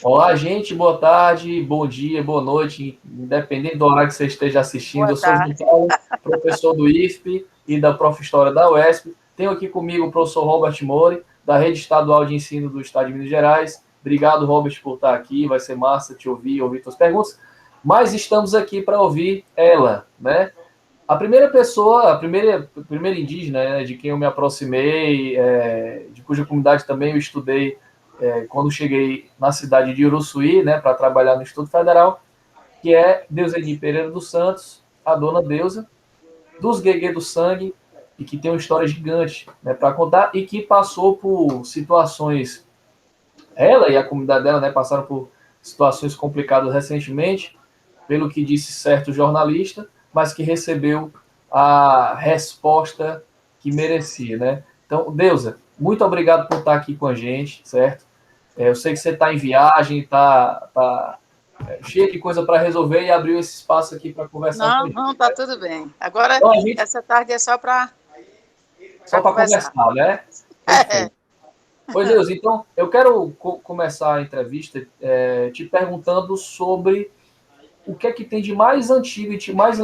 Olá, gente, boa tarde, bom dia, boa noite, independente do horário que você esteja assistindo. Boa Eu sou João tarde. Paulo, professor do IFP e da Prof. História da UESP. Tenho aqui comigo o professor Robert Mori, da Rede Estadual de Ensino do Estado de Minas Gerais. Obrigado, Robert, por estar aqui. Vai ser massa te ouvir suas perguntas. Mas estamos aqui para ouvir ela, né? A primeira pessoa, a primeira indígena, né, de quem eu me aproximei, de cuja comunidade também eu estudei quando cheguei na cidade de Uruçuí, né, para trabalhar no Instituto Federal, que é Deuseni Pereira dos Santos, a dona Deusa, dos Gueguê do Sangue, e que tem uma história gigante, né, para contar, e que passou por situações, ela e a comunidade dela, né, passaram por situações complicadas recentemente, pelo que disse certo jornalista, mas que recebeu a resposta que merecia, né? Então, Deusa, muito obrigado por estar aqui com a gente, certo? Eu sei que você está em viagem, está cheio de coisa para resolver e abriu esse espaço aqui para conversar com a Não, gente. não, tá tudo bem. Agora, Então, a gente, essa tarde é só para só para conversar. conversar, né? Perfeito. Pois Deus, então eu quero começar a entrevista te perguntando sobre o que é que tem de mais antigo e de mais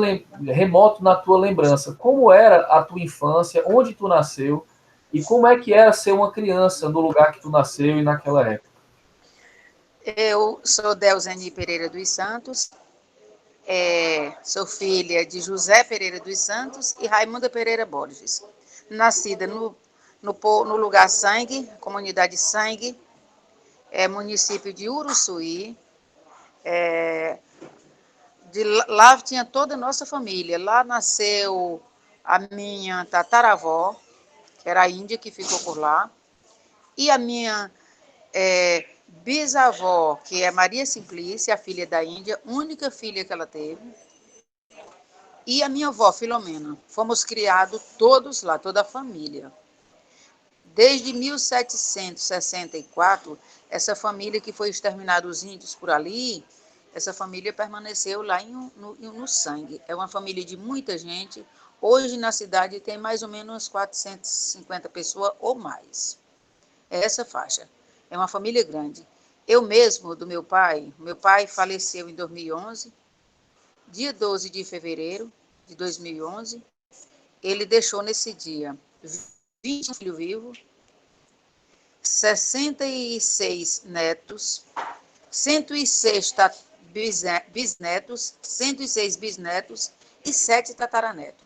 remoto na tua lembrança? Como era a tua infância, onde tu nasceu e como é que era ser uma criança no lugar que tu nasceu e naquela época? Eu sou Deuseni Pereira dos Santos, sou filha de José Pereira dos Santos e Raimunda Pereira Borges. Nascida no lugar Sangue, comunidade Sangue, município de Uruçuí. Lá tinha toda a nossa família. Lá nasceu a minha tataravó, que era a índia que ficou por lá, e a minha bisavó, que é Maria Simplícia, a filha da Índia, única filha que ela teve, e a minha avó, Filomena. Fomos criados todos lá, toda a família. Desde 1764, essa família que foi exterminada os índios por ali, essa família permaneceu lá no Sangue. É uma família de muita gente. Hoje na cidade tem mais ou menos 450 pessoas ou mais. É essa faixa. É uma família grande. Eu mesmo, do meu pai faleceu em 2011, dia 12 de fevereiro de 2011. Ele deixou nesse dia 20 filhos vivos, 66 netos, 106 bisnetos, 106 bisnetos e 7 tataranetos.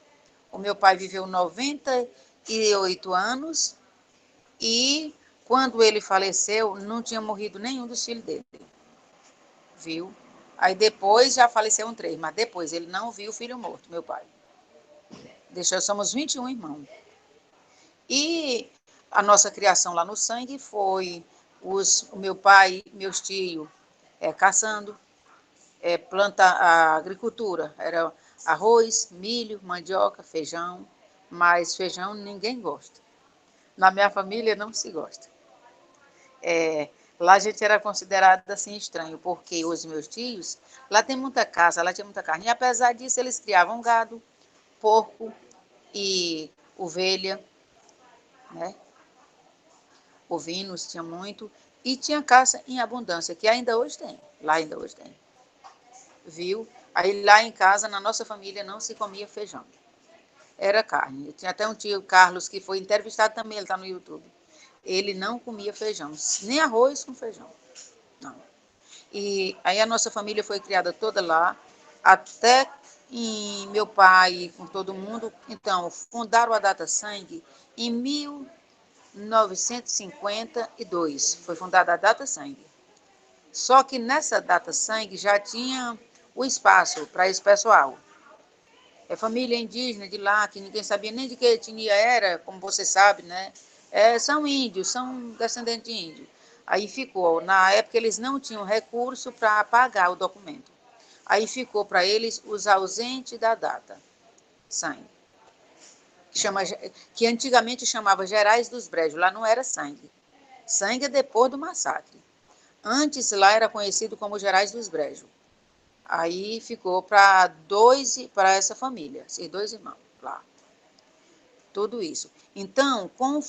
O meu pai viveu 98 anos e quando ele faleceu, não tinha morrido nenhum dos filhos dele, viu? Aí depois já faleceram 3, mas depois ele não viu o filho morto, meu pai. Somos 21 irmãos. E a nossa criação lá no Sangue foi o meu pai, meus tios, caçando, planta a agricultura. Era arroz, milho, mandioca, feijão, mas feijão ninguém gosta. Na minha família não se gosta. Lá a gente era considerado assim estranho, porque os meus tios, lá tem muita caça, lá tinha muita carne. E apesar disso, eles criavam gado, porco e ovelha, né? Ovinos tinha muito, e tinha caça em abundância, que ainda hoje tem, lá ainda hoje tem, viu? Aí lá em casa, na nossa família, não se comia feijão, era carne. Tinha até um tio, Carlos, que foi entrevistado também, ele está no YouTube. Ele não comia feijão, nem arroz com feijão, não. E aí a nossa família foi criada toda lá, até meu pai, com todo mundo, então, fundaram a Data Sangue em 1952, foi fundada a Data Sangue. Só que nessa Data Sangue já tinha o espaço para esse pessoal. É família indígena de lá, que ninguém sabia nem de que etnia era, como você sabe, né? São índios, são descendentes de índio. Aí ficou, na época eles não tinham recurso para pagar o documento. Aí ficou para eles os ausentes da data, sangue. Que antigamente chamava Gerais dos Brejos, lá não era sangue. Sangue é depois do massacre. Antes lá era conhecido como Gerais dos Brejos. Aí ficou para essa família, esses 2 irmãos lá. tudo isso. Então, com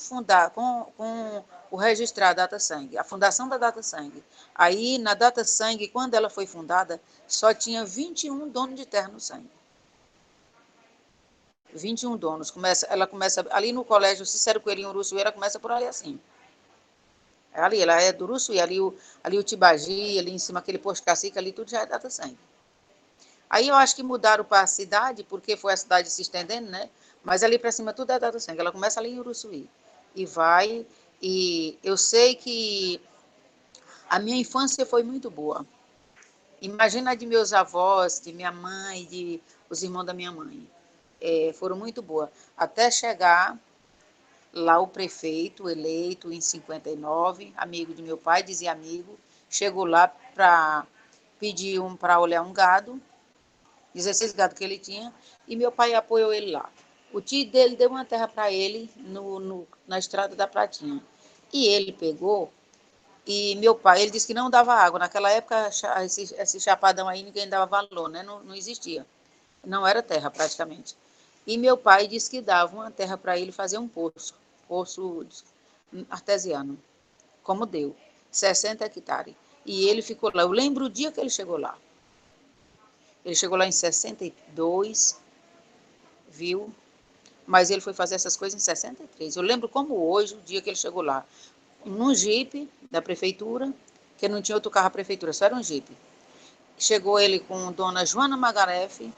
o registrar a Data Sangue, a fundação da Data Sangue, aí na Data Sangue, quando ela foi fundada, só tinha 21 donos de terra no sangue. 21 donos. Ela começa ali no colégio Cícero Coelhinho Uruçuí, ela começa por ali assim. Ali, ela é do Uruçuí, ali o Tibagi, ali em cima aquele posto cacique, ali tudo já é Data Sangue. Aí eu acho que mudaram para a cidade, porque foi a cidade se estendendo, né? Mas ali para cima tudo é Data Sangue. Ela começa ali em Uruçuí. E vai. E eu sei que a minha infância foi muito boa. Imagina a de meus avós, de minha mãe, de os irmãos da minha mãe. Foram muito boas. Até chegar lá o prefeito eleito em 59, amigo de meu pai, dizia amigo, chegou lá para pedir para olhar um gado, 16 gados que ele tinha, e meu pai apoiou ele lá. O tio dele deu uma terra para ele na estrada da Pratinha. E ele pegou, e meu pai, ele disse que não dava água. Naquela época, esse chapadão aí, ninguém dava valor, né? Não existia. Não era terra, praticamente. E meu pai disse que dava uma terra para ele fazer um poço artesiano, como deu, 60 hectares. E ele ficou lá. Eu lembro o dia que ele chegou lá. Ele chegou lá em 62, viu? Mas ele foi fazer essas coisas em 63. Eu lembro como hoje, o dia que ele chegou lá, num jipe da prefeitura, que não tinha outro carro da prefeitura, só era um jipe. Chegou ele com dona Joana Magarefe,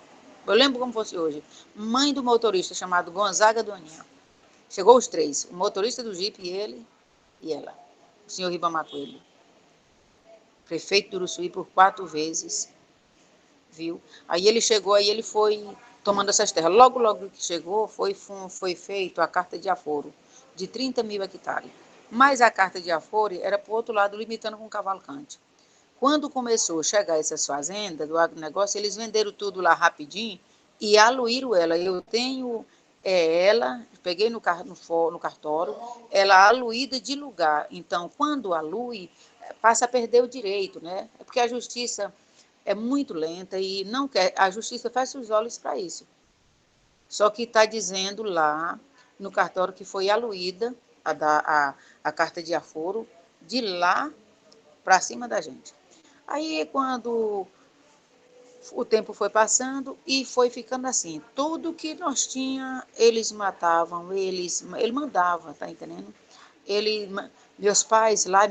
eu lembro como fosse hoje, mãe do motorista chamado Gonzaga Doninha. Chegou os três, o motorista do jipe, ele e ela, o senhor Ribamar Coelho. Prefeito do Uruçuí por 4 vezes, viu? Aí ele chegou, aí ele foi tomando essas terras. Logo que chegou, foi feito a carta de aforo de 30 mil hectares. Mas a carta de aforo era para o outro lado, limitando com Cavalcante. Quando começou a chegar essas fazendas do agronegócio, eles venderam tudo lá rapidinho e aluíram ela. Eu tenho ela, peguei no cartório, ela aluída de lugar. Então, quando alui, passa a perder o direito, né? É porque a justiça é muito lenta e não quer. A justiça fecha os olhos para isso. Só que está dizendo lá no cartório que foi aluída a carta de aforo de lá para cima da gente. Aí, quando o tempo foi passando e foi ficando assim, tudo que nós tinha, eles matavam, ele mandava, tá entendendo? Meus pais lá,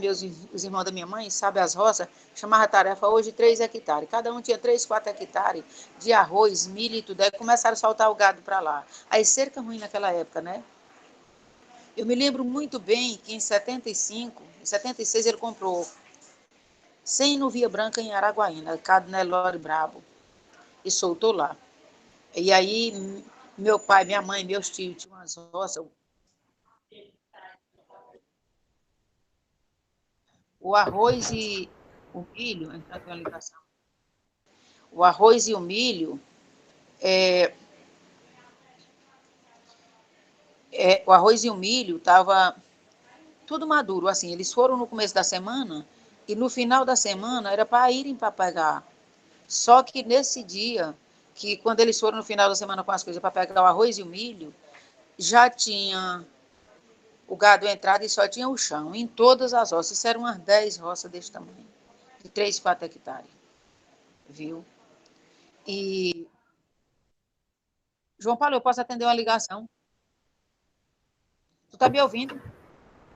os irmãos da minha mãe, sabe as roças, chamava a tarefa hoje 3 hectares. Cada um tinha 3, 4 hectares de arroz, milho e tudo. Aí começaram a soltar o gado para lá. Aí cerca ruim naquela época, né? Eu me lembro muito bem que em 75, em 76 ele comprou 100 Nuvia Branca em Araguaína, Cado Nelore Brabo, e soltou lá. E aí, meu pai, minha mãe, meus tios tinham umas roças. O arroz e o milho, entrando na ligação. O arroz e o milho, o arroz e o milho estava tudo maduro, assim. Eles foram no começo da semana e no final da semana era para irem para pegar. Só que nesse dia, que quando eles foram no final da semana com as coisas para pegar o arroz e o milho, já tinha o gado entrado e só tinha o chão, em todas as roças. Isso eram umas 10 roças desse tamanho, de 3, 4 hectares, viu? E, João Paulo, eu posso atender uma ligação? Tu tá me ouvindo?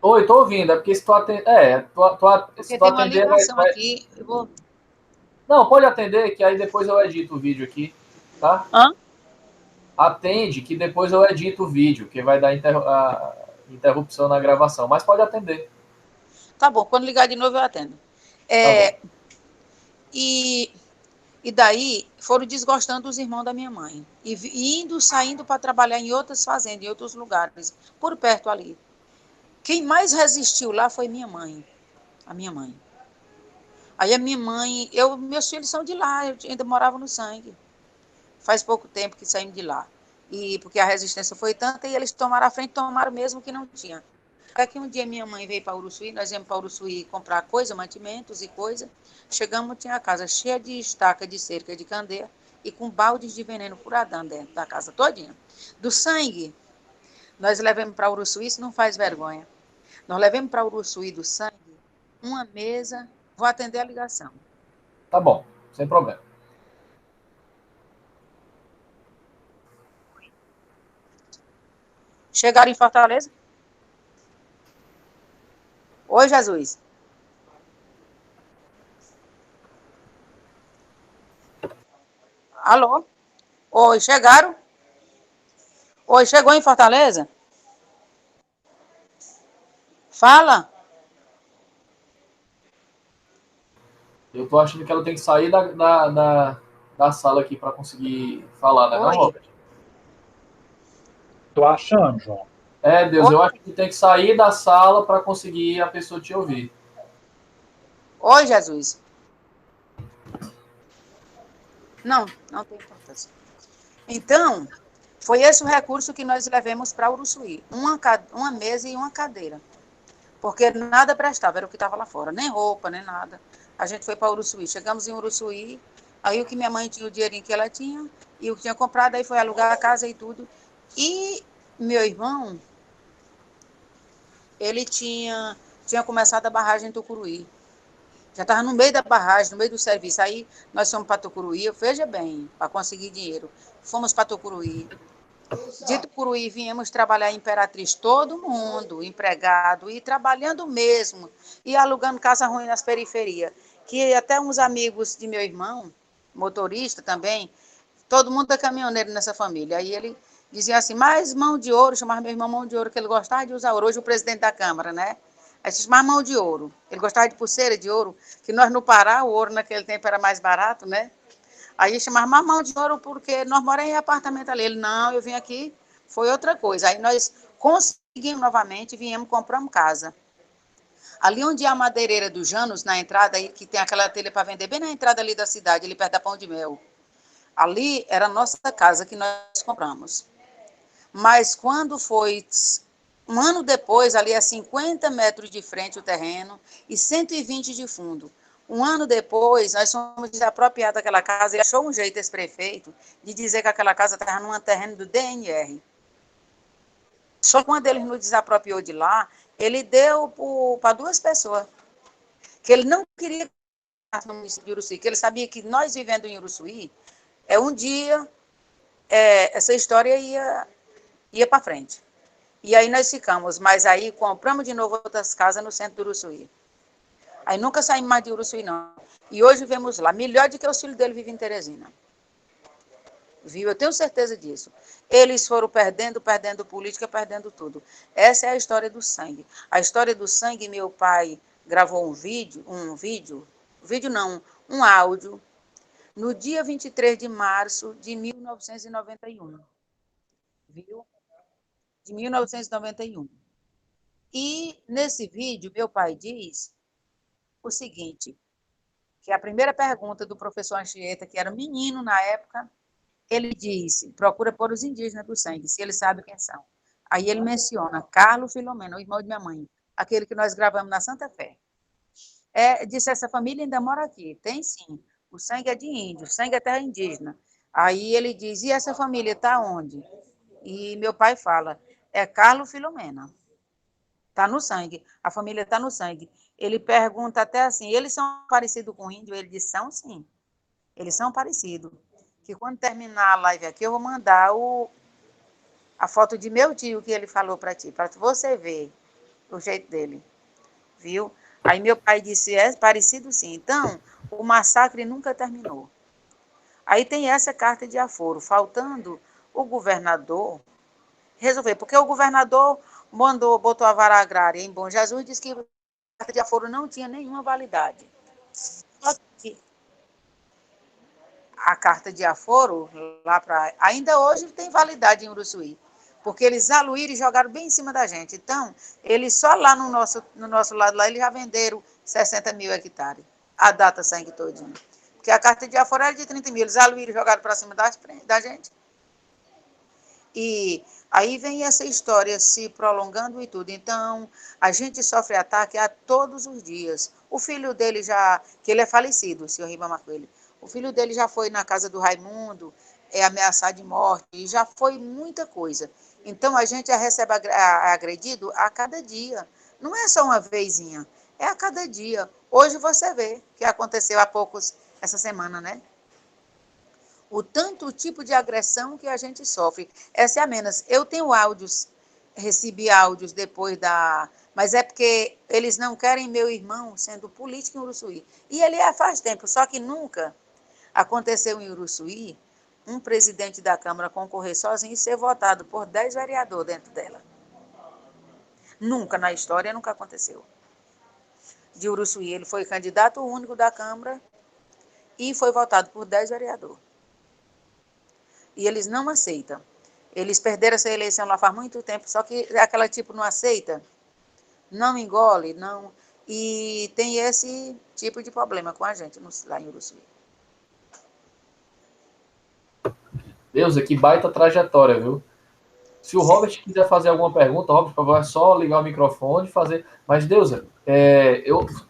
Oi, tô ouvindo, é porque se tu atender, se Porque tu tem uma atender, ligação aqui, eu vou... Não, pode atender, que aí depois eu edito o vídeo aqui, tá? Hã? Atende, que depois eu edito o vídeo, que vai dar a interrupção na gravação, mas pode atender, Tá bom, quando ligar de novo eu atendo. tá bom. E, e daí foram desgostando os irmãos da minha mãe. Saindo para trabalhar em outras fazendas, em outros lugares, por perto ali. Quem mais resistiu lá foi minha mãe, a minha mãe. Aí a minha mãe, meus filhos são de lá, eu ainda morava no sangue. Faz pouco tempo que saímos de lá. E porque a resistência foi tanta e eles tomaram a frente, tomaram mesmo que não tinha. Até que um dia minha mãe veio para Uruçuí, nós viemos para Uruçuí comprar coisa, mantimentos e coisa. Chegamos, tinha a casa cheia de estaca de cerca de candeia e com baldes de veneno furadão dentro da casa todinha. Do sangue, Nós levamos para Uruçuí, isso não faz vergonha. Nós levamos para Uruçuí do sangue uma mesa, vou atender a ligação. Tá bom, sem problema. Chegaram em Fortaleza? Oi, Jesus. Alô? Oi, chegaram? Oi, chegou em Fortaleza? Fala. Eu tô achando que ela tem que sair da sala aqui para conseguir falar, né, não, Oi. Robert? Tô achando, João. É, Deus, Oi, eu acho que tem que sair da sala para conseguir a pessoa te ouvir. Oi, Jesus. Não, não tem importância. Então, foi esse o recurso que nós levamos para Uruçuí. Uma mesa e uma cadeira. Porque nada prestava, era o que estava lá fora. Nem roupa, nem nada. A gente foi para Uruçuí. Chegamos em Uruçuí, aí o que minha mãe tinha, o dinheirinho que ela tinha, e o que tinha comprado, aí foi alugar a casa e tudo. E meu irmão, ele tinha começado a barragem em Tucuruí. Já estava no meio da barragem, no meio do serviço. Aí nós fomos para Tucuruí, veja bem, para conseguir dinheiro. Fomos para Tucuruí. De Tucuruí viemos trabalhar em Imperatriz, todo mundo, empregado, e trabalhando mesmo, e alugando casa ruim nas periferias. Que até uns amigos de meu irmão, motorista também, todo mundo é caminhoneiro nessa família. Aí ele dizia assim, mais mão de ouro, chamava meu irmão mão de ouro, que ele gostava de usar ouro. Hoje o presidente da Câmara, né? Aí se chamava mão de ouro. Ele gostava de pulseira de ouro, que nós no Pará, o ouro naquele tempo era mais barato, né? Aí chamava mão de ouro porque nós moramos em apartamento ali. Ele, não, eu vim aqui, foi outra coisa. Aí nós conseguimos novamente, viemos, compramos casa. Ali onde é a madeireira do Janos, na entrada, aí, que tem aquela telha para vender, bem na entrada ali da cidade, ali perto da Pão de Mel. Ali era a nossa casa que nós compramos. Mas quando foi um ano depois, ali a 50 metros de frente o terreno e 120 de fundo. Um ano depois, nós fomos desapropriados daquela casa e achou um jeito esse prefeito de dizer que aquela casa estava num terreno do DNR. Só que quando ele nos desapropriou de lá, ele deu para duas pessoas, que ele não queria no município de Uruçuí, que ele sabia que nós vivendo em Uruçuí, um dia essa história ia para frente. E aí nós ficamos, mas aí compramos de novo outras casas no centro do Uruçuí. Aí nunca saímos mais de Uruçuí, não. E hoje vivemos lá, melhor do que os filhos dele vivem em Teresina. Viu? Eu tenho certeza disso. Eles foram perdendo política, perdendo tudo. Essa é a história do sangue. A história do sangue, meu pai gravou vídeo não, um áudio, no dia 23 de março de 1991. Viu? De 1991. E nesse vídeo, meu pai diz o seguinte, que a primeira pergunta do professor Anchieta, que era menino na época, ele disse, procura por os indígenas do sangue, se ele sabe quem são. Aí ele menciona Carlos Filomeno, o irmão de minha mãe, aquele que nós gravamos na Santa Fé. Disse, essa família ainda mora aqui. Tem sim, o sangue é de índio, o sangue é terra indígena. Aí ele diz, e essa família está onde? E meu pai fala, é Carlos Filomena. Está no sangue, a família está no sangue. Ele pergunta até assim, eles são parecidos com índio? Ele diz, são sim, eles são parecidos. Que quando terminar a live aqui, eu vou mandar a foto de meu tio que ele falou para ti, para você ver o jeito dele, viu? Aí meu pai disse, é parecido sim. Então, o massacre nunca terminou. Aí tem essa carta de aforo, faltando o governador resolver, porque o governador botou a vara agrária em Bom Jesus e disse que a carta de aforo não tinha nenhuma validade. Só que a carta de aforo, lá para. Ainda hoje tem validade em Uruçuí, porque eles aluíram e jogaram bem em cima da gente. Então, eles só lá no nosso lado, lá, eles já venderam 60 mil hectares. A data sangue todinha. Porque a carta de aforo era de 30 mil, eles aluíram e jogaram para cima da gente. E aí vem essa história se prolongando e tudo. Então, a gente sofre ataque a todos os dias. O filho dele já, que ele é falecido, o senhor Ribamar Coelho, o filho dele já foi na casa do Raimundo, ameaçado de morte, e já foi muita coisa. Então, a gente recebe agredido a cada dia. Não é só uma vezinha, é a cada dia. Hoje você vê que aconteceu há poucos, essa semana, né? O tipo de agressão que a gente sofre. Essa é a menos. Eu tenho áudios, recebi áudios depois da... Mas é porque eles não querem meu irmão sendo político em Uruçuí. E ele é faz tempo, só que nunca aconteceu em Uruçuí um presidente da Câmara concorrer sozinho e ser votado por 10 vereadores dentro dela. Nunca na história, nunca aconteceu. De Uruçuí, ele foi candidato único da Câmara e foi votado por 10 vereadores. E eles não aceitam. Eles perderam essa eleição lá faz muito tempo, só que aquela tipo não aceita, não engole, não... E tem esse tipo de problema com a gente lá em Uruçuí. Deus, que baita trajetória, viu? Se o Robert quiser fazer alguma pergunta, Robert, por favor, é só ligar o microfone e fazer. Mas, Deusa,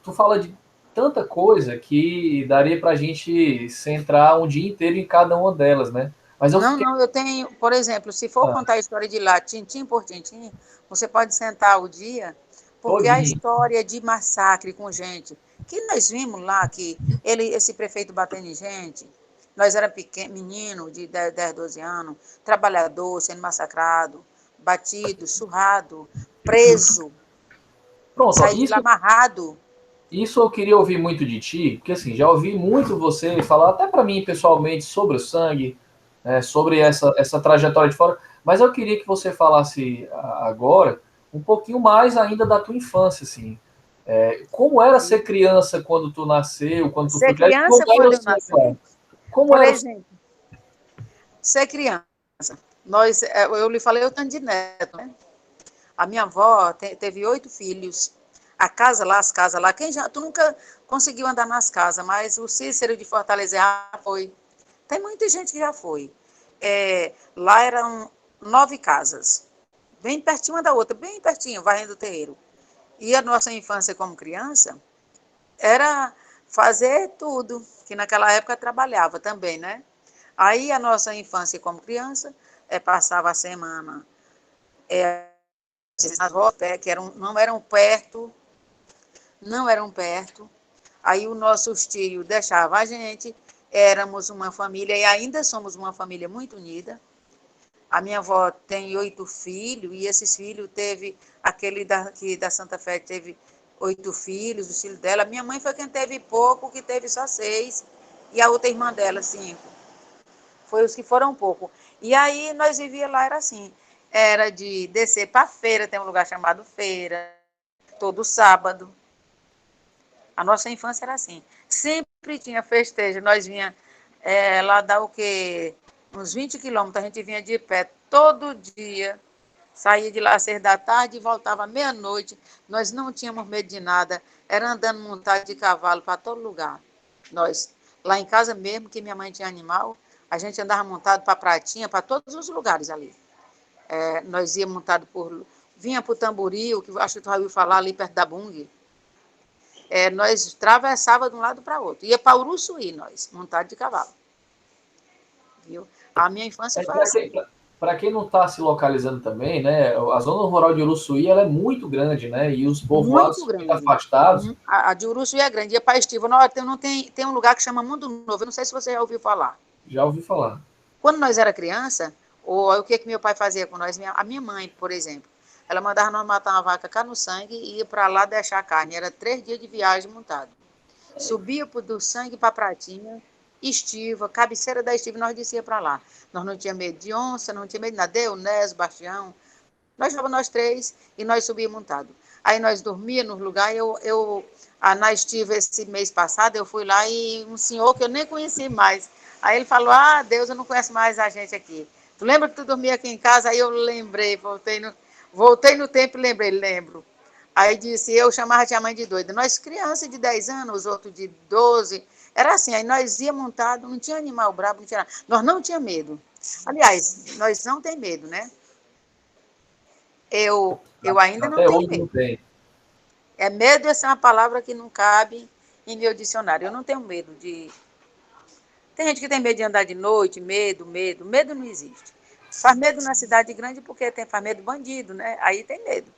tu fala de tanta coisa que daria para a gente centrar um dia inteiro em cada uma delas, né? Mas eu fiquei... Não, eu tenho, por exemplo, se for contar a história de lá, tintim por tintim, você pode sentar o dia, porque a Todinho. história de massacre com gente, que nós vimos lá, que esse prefeito batendo em gente, nós era menino de 10, 12 anos, trabalhador sendo massacrado, batido, surrado, preso, Pronto, ó, sair de lá amarrado. isso eu queria ouvir muito de ti, porque assim, já ouvi muito você falar, até para mim pessoalmente, sobre o sangue, né, sobre essa trajetória de fora, mas eu queria que você falasse agora um pouquinho mais ainda da tua infância, assim. Como era ser criança quando tu nasceu, quando tu Ser foi criado, criança, como era o quando eu seu nasci, como por era o... exemplo, ser criança. Eu lhe falei o tanto de neto, né? A minha avó teve 8 filhos. A casa lá, as casas lá, tu nunca conseguiu andar nas casas, mas o Cícero de Fortaleza já foi. Tem muita gente que já foi. Lá eram 9 casas, bem pertinho uma da outra, bem pertinho, varrendo o terreiro. E a nossa infância como criança era fazer tudo, que naquela época trabalhava também, né? Aí a nossa infância como criança, passava a semana nas rotas, que não eram perto. Aí os nossos tios deixavam a gente, éramos uma família, e ainda somos uma família muito unida. A minha avó tem 8 filhos, e esses filhos teve, aquele da Santa Fé teve 8 filhos, os filhos dela. Minha mãe foi quem teve pouco, que teve só 6, e a outra irmã dela, 5. Foi os que foram pouco. E aí nós vivíamos lá, era assim, era de descer para feira, tem um lugar chamado Feira, todo sábado. A nossa infância era assim. Sempre tinha festejo. Nós vinha lá dar o quê? Uns 20 quilômetros, a gente vinha de pé todo dia. Saía de lá às 6 da tarde e voltava meia-noite. Nós não tínhamos medo de nada. Era andando montado de cavalo para todo lugar. Nós, lá em casa mesmo, que minha mãe tinha animal, a gente andava montado para Pratinha, para todos os lugares ali. Nós ia montado vinha para o Tamboril, que acho que tu já ouviu falar, ali perto da Bung. Nós atravessava de um lado para o outro. Ia para Uruçuí, nós, montado de cavalo. Viu? A minha infância foi assim. Para quem não está se localizando também, né, a zona rural de Uruçuí ela é muito grande, né, e os povoados Muito são muito grande. afastados. A de Uruçuí é grande. Ia para Estiva. Não, tem um lugar que chama Mundo Novo. Eu não sei se você já ouviu falar. Já ouvi falar. Quando nós era criança, o que meu pai fazia com nós? A minha mãe, por exemplo, ela mandava nós matar uma vaca cá no sangue e ia para lá deixar a carne. Era 3 dias de viagem montado. Subia do sangue para Pratinha, Estiva, cabeceira da Estiva, e nós descia para lá. Nós não tinha medo de onça, não tinha medo de nada. Eu, Nés, Bastião. Nós estávamos nós 3 e nós subíamos montado. Aí nós dormíamos no lugar. Na Estiva, esse mês passado, eu fui lá e um senhor que eu nem conheci mais. Aí ele falou, Deus, eu não conheço mais a gente aqui. Tu lembra que tu dormia aqui em casa? Aí eu lembrei, voltei no tempo e lembrei, lembro. Aí disse, eu chamava a mãe de doida. Nós, crianças de 10 anos, os outros de 12, era assim, aí nós ia montado, não tinha animal brabo, não tinha nada. Nós não tinha medo. Aliás, nós não tem medo, né? Eu ainda não Até tenho hoje não medo. tem. Medo, essa é uma palavra que não cabe em meu dicionário. Eu não tenho medo de... Tem gente que tem medo de andar de noite, medo não existe. Faz medo na cidade grande porque faz medo bandido, né? Aí tem medo.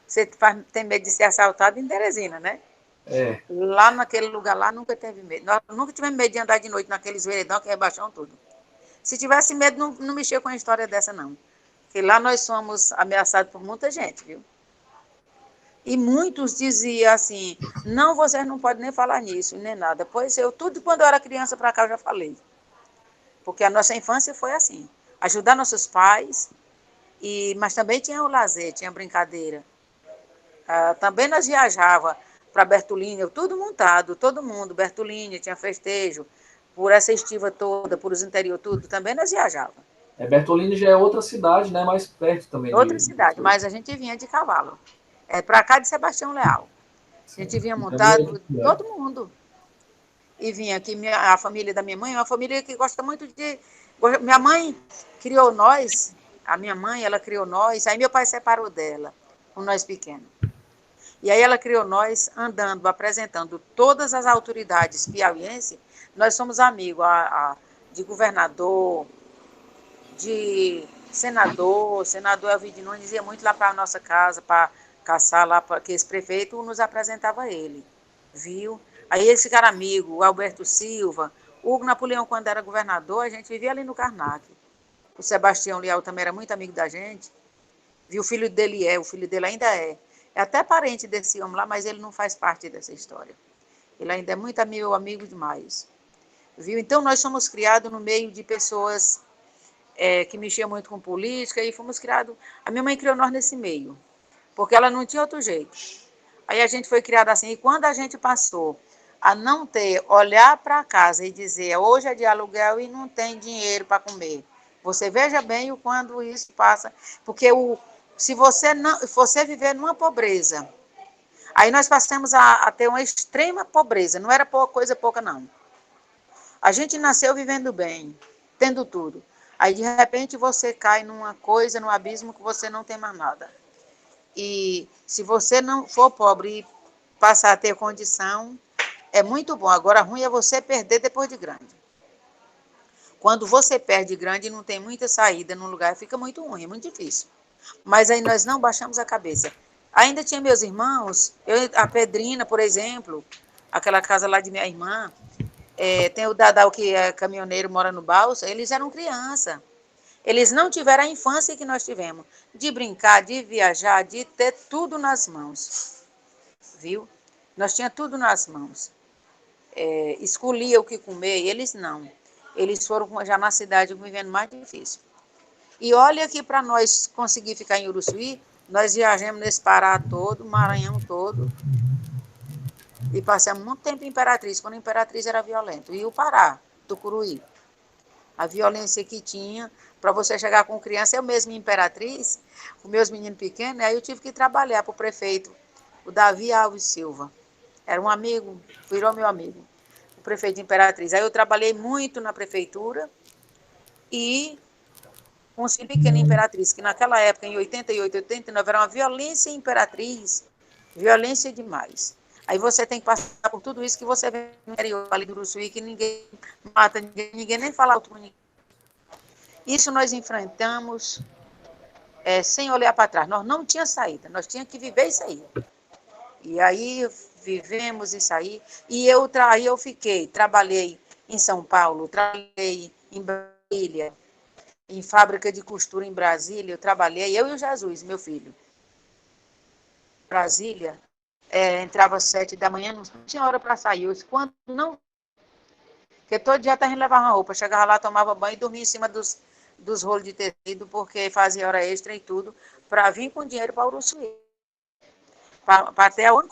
Você tem medo de ser assaltado em Teresina, né? É. Lá naquele lugar lá nunca teve medo. Nós nunca tivemos medo de andar de noite naqueles veredão que rebaixam tudo. Se tivesse medo, não mexia com a história dessa, não. Porque lá nós somos ameaçados por muita gente, viu? E muitos diziam assim, não, vocês não podem nem falar nisso, nem nada. Pois tudo quando eu era criança para cá eu já falei. Porque a nossa infância foi assim. Ajudar nossos pais, mas também tinha o lazer, tinha brincadeira. Também nós viajava para Bertolínia, tudo montado, todo mundo, Bertolínia, tinha festejo, por essa estiva toda, por os interior, tudo, também nós viajava. Bertolini já é outra cidade, né? Mais perto também Outra de cidade, mas a gente vinha de cavalo. Para cá de Sebastião Leal. A gente vinha então, é outra montado, cidade. todo mundo. E vinha aqui, a família da minha mãe é uma família que gosta muito de... Minha mãe criou nós, a minha mãe, ela criou nós, aí meu pai separou dela, com nós pequenos. E aí ela criou nós andando, apresentando todas as autoridades piauienses. Nós somos amigos de governador, de senador Elvide Nunes ia muito lá para a nossa casa para caçar lá, porque esse prefeito nos apresentava ele, viu? Aí eles ficaram amigos, o Alberto Silva, o Hugo Napoleão, quando era governador, a gente vivia ali no Karnak. O Sebastião Leal também era muito amigo da gente, viu? O filho dele o filho dele ainda é. É até parente desse homem lá, mas ele não faz parte dessa história. Ele ainda é muito amigo demais, viu? Então nós somos criados no meio de pessoas que mexia muito com política, e fomos criados... A minha mãe criou nós nesse meio, porque ela não tinha outro jeito. Aí a gente foi criado assim, e quando a gente passou a não ter, olhar para casa e dizer, hoje é de aluguel e não tem dinheiro para comer, você veja bem o quando isso passa, porque se você viver numa pobreza, aí nós passamos a ter uma extrema pobreza, não era coisa pouca não. A gente nasceu vivendo bem, tendo tudo. Aí, de repente, você cai numa coisa, num abismo que você não tem mais nada. E se você não for pobre e passar a ter condição, é muito bom. Agora, ruim é você perder depois de grande. Quando você perde grande e não tem muita saída num lugar, fica muito ruim, é muito difícil. Mas aí nós não baixamos a cabeça. Ainda tinha meus irmãos, a Pedrina, por exemplo, aquela casa lá de minha irmã, tem o Dadal, que é caminhoneiro, mora no Balsa, eles eram criança. Eles não tiveram a infância que nós tivemos, de brincar, de viajar, de ter tudo nas mãos, viu? Nós tínhamos tudo nas mãos. Escolhia o que comer, e eles não. Eles foram já na cidade vivendo mais difícil. E olha que para nós conseguir ficar em Uruçuí, nós viajamos nesse Pará todo, Maranhão todo, e passamos muito tempo em Imperatriz, quando a Imperatriz era violento. E o Pará, Tucuruí. A violência que tinha, para você chegar com criança, eu mesma em Imperatriz, com meus meninos pequenos, aí eu tive que trabalhar para o prefeito, o Davi Alves Silva. Era um amigo, virou meu amigo, o prefeito de Imperatriz. Aí eu trabalhei muito na prefeitura e com os filhos pequenos em Imperatriz, que naquela época, em 88, 89, era uma violência em Imperatriz, violência demais. Aí você tem que passar por tudo isso que você vê no interior ali do Uruçuí, que ninguém mata ninguém nem fala outro com ninguém. Isso nós enfrentamos sem olhar para trás. Nós não tínhamos saída, nós tínhamos que viver isso aí. E aí vivemos isso aí. E eu trabalhei em São Paulo, trabalhei em Brasília, em fábrica de costura em Brasília, eu trabalhei, eu e o Jesus, meu filho. Brasília, entrava às 7 da manhã, não tinha hora para sair. Eu disse, quando não... Porque todo dia a gente levava uma roupa, chegava lá, tomava banho e dormia em cima dos rolos de tecido, porque fazia hora extra e tudo, para vir com dinheiro para Uruçuí. Para ter alguma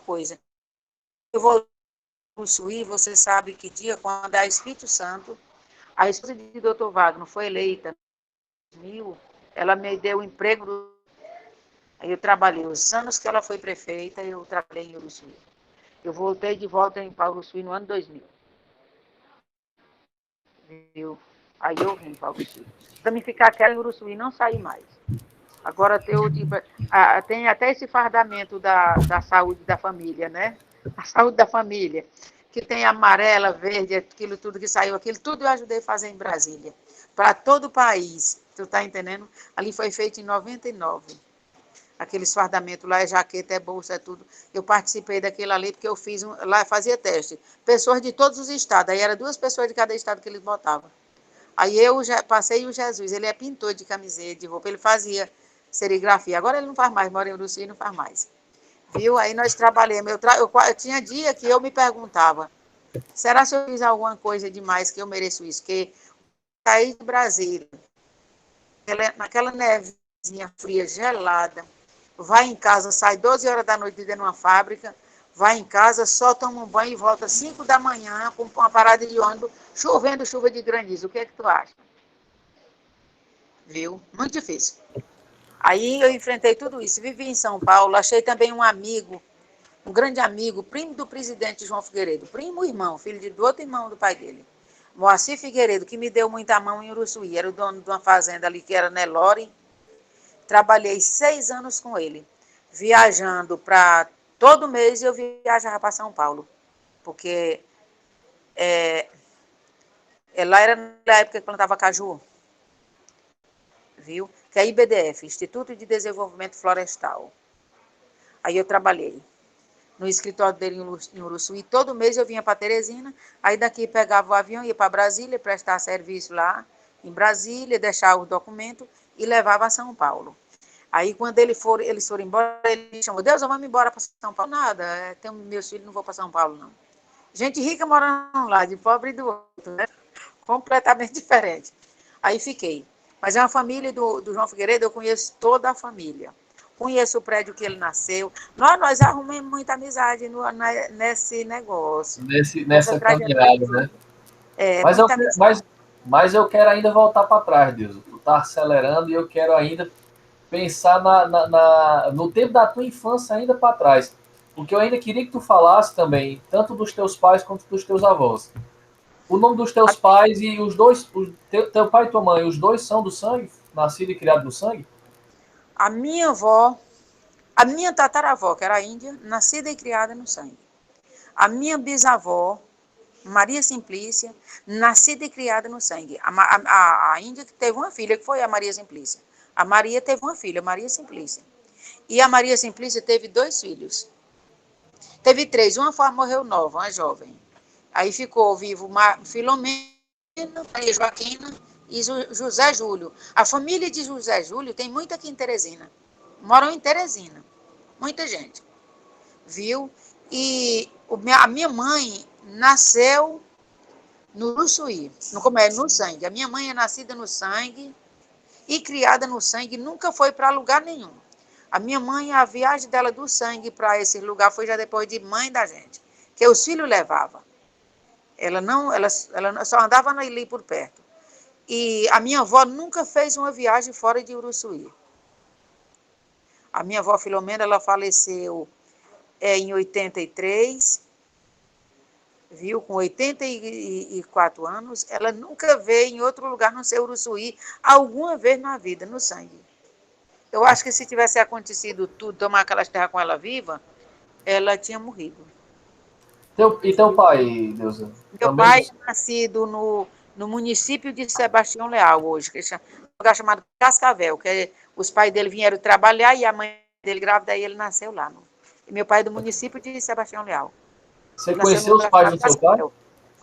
coisa, Eu vou para Uruçuí, você sabe que dia, quando a Espírito Santo, a esposa de Dr. Wagner foi eleita em 2000, ela me deu emprego. Aí eu trabalhei os anos que ela foi prefeita, eu trabalhei em Uruçuí. Eu voltei de volta para Uruçuí no ano 2000. Viu? Aí eu vim para Uruçuí. Para me ficar aquela em Uruçuí, não sair mais. Agora tem até esse fardamento da saúde da família, né? A saúde da família, que tem amarela, verde, aquilo tudo que saiu, aquilo tudo eu ajudei a fazer em Brasília. para todo o país. Tu tá entendendo? Ali foi feito em 99. Aqueles fardamentos lá, é jaqueta, é bolsa, é tudo. Eu participei daquele ali porque eu fiz, lá fazia teste. Pessoas de todos os estados, aí era 2 pessoas de cada estado que eles botavam. Aí eu já passei o Jesus, ele é pintor de camiseta, de roupa, ele fazia serigrafia. Agora ele não faz mais, mora em Uruçu e não faz mais. Viu? Aí nós trabalhamos. Eu tinha dia que eu me perguntava, será que eu fiz alguma coisa demais que eu mereço isso? Que saí de Brasília, naquela nevezinha fria, gelada, vai em casa, sai 12 horas da noite dentro de uma fábrica, vai em casa, só toma um banho e volta 5 da manhã com uma parada de ônibus, chovendo chuva de granizo. O que é que tu acha? Viu? Muito difícil. Aí eu enfrentei tudo isso, vivi em São Paulo, achei também um amigo, um grande amigo, primo do presidente João Figueiredo, primo irmão, filho do outro irmão do pai dele, Moacir Figueiredo, que me deu muita mão em Uruçuí, era o dono de uma fazenda ali que era Nelore. Trabalhei 6 anos com ele, viajando para... Todo mês eu viajava para São Paulo, porque lá era na época que plantava caju, viu? Que é IBDF, Instituto de Desenvolvimento Florestal. Aí eu trabalhei no escritório dele em Uruçuí. Todo mês eu vinha para Teresina, aí daqui pegava o avião, ia para Brasília, prestar serviço lá em Brasília, deixar os documentos e levava a São Paulo. Aí quando eles foram embora, ele me chamou, Deus, vamos embora para São Paulo. Nada, tenho meus filhos, não vou para São Paulo, não. Gente rica morando lá, de pobre do outro, né? Completamente diferente. Aí fiquei. Mas é uma família do João Figueiredo, eu conheço toda a família. Conheço o prédio que ele nasceu. Nós arrumamos muita amizade nesse negócio. Nessa caminhada, né? Mas eu, Muita amizade. mas eu quero ainda voltar para trás, Deus. Tu tá acelerando e eu quero ainda pensar no tempo da tua infância ainda para trás. Porque eu ainda queria que tu falasse também, tanto dos teus pais quanto dos teus avós. O nome dos teus pais e os dois, teu pai e tua mãe, os dois são do sangue? Nascido e criado no sangue? A minha avó, a minha tataravó, que era índia, nascida e criada no sangue. A minha bisavó, Maria Simplícia, nascida e criada no sangue. A índia que teve uma filha, que foi a Maria Simplícia. A Maria teve uma filha, Maria Simplícia. E a Maria Simplícia teve 2 filhos. Teve 3, uma morreu nova, uma jovem. Aí ficou vivo Filomena, Maria Joaquina e José Júlio. A família de José Júlio tem muita aqui em Teresina. Moram em Teresina. Muita gente. Viu? E a minha mãe nasceu no Uruçuí, no sangue. A minha mãe é nascida no sangue e criada no sangue, nunca foi para lugar nenhum. A minha mãe, a viagem dela do sangue para esse lugar foi já depois de mãe da gente, que os filhos levavam. Ela só andava ali por perto. E a minha avó nunca fez uma viagem fora de Uruçuí. A minha avó Filomena, ela faleceu em 83, viu, com 84 anos, ela nunca veio em outro lugar não ser Uruçuí, alguma vez na vida, no sangue. Eu acho que se tivesse acontecido tudo, tomar aquelas terras com ela viva, ela tinha morrido. E teu pai, Deusa? Meu Também pai é nascido no município de Sebastião Leal, hoje, que é um lugar chamado Cascavel, os pais dele vieram trabalhar e a mãe dele grávida, e ele nasceu lá. E meu pai é do município de Sebastião Leal. Você Nasceu num conheceu os lugar pais chamado do seu pai? Cascavel.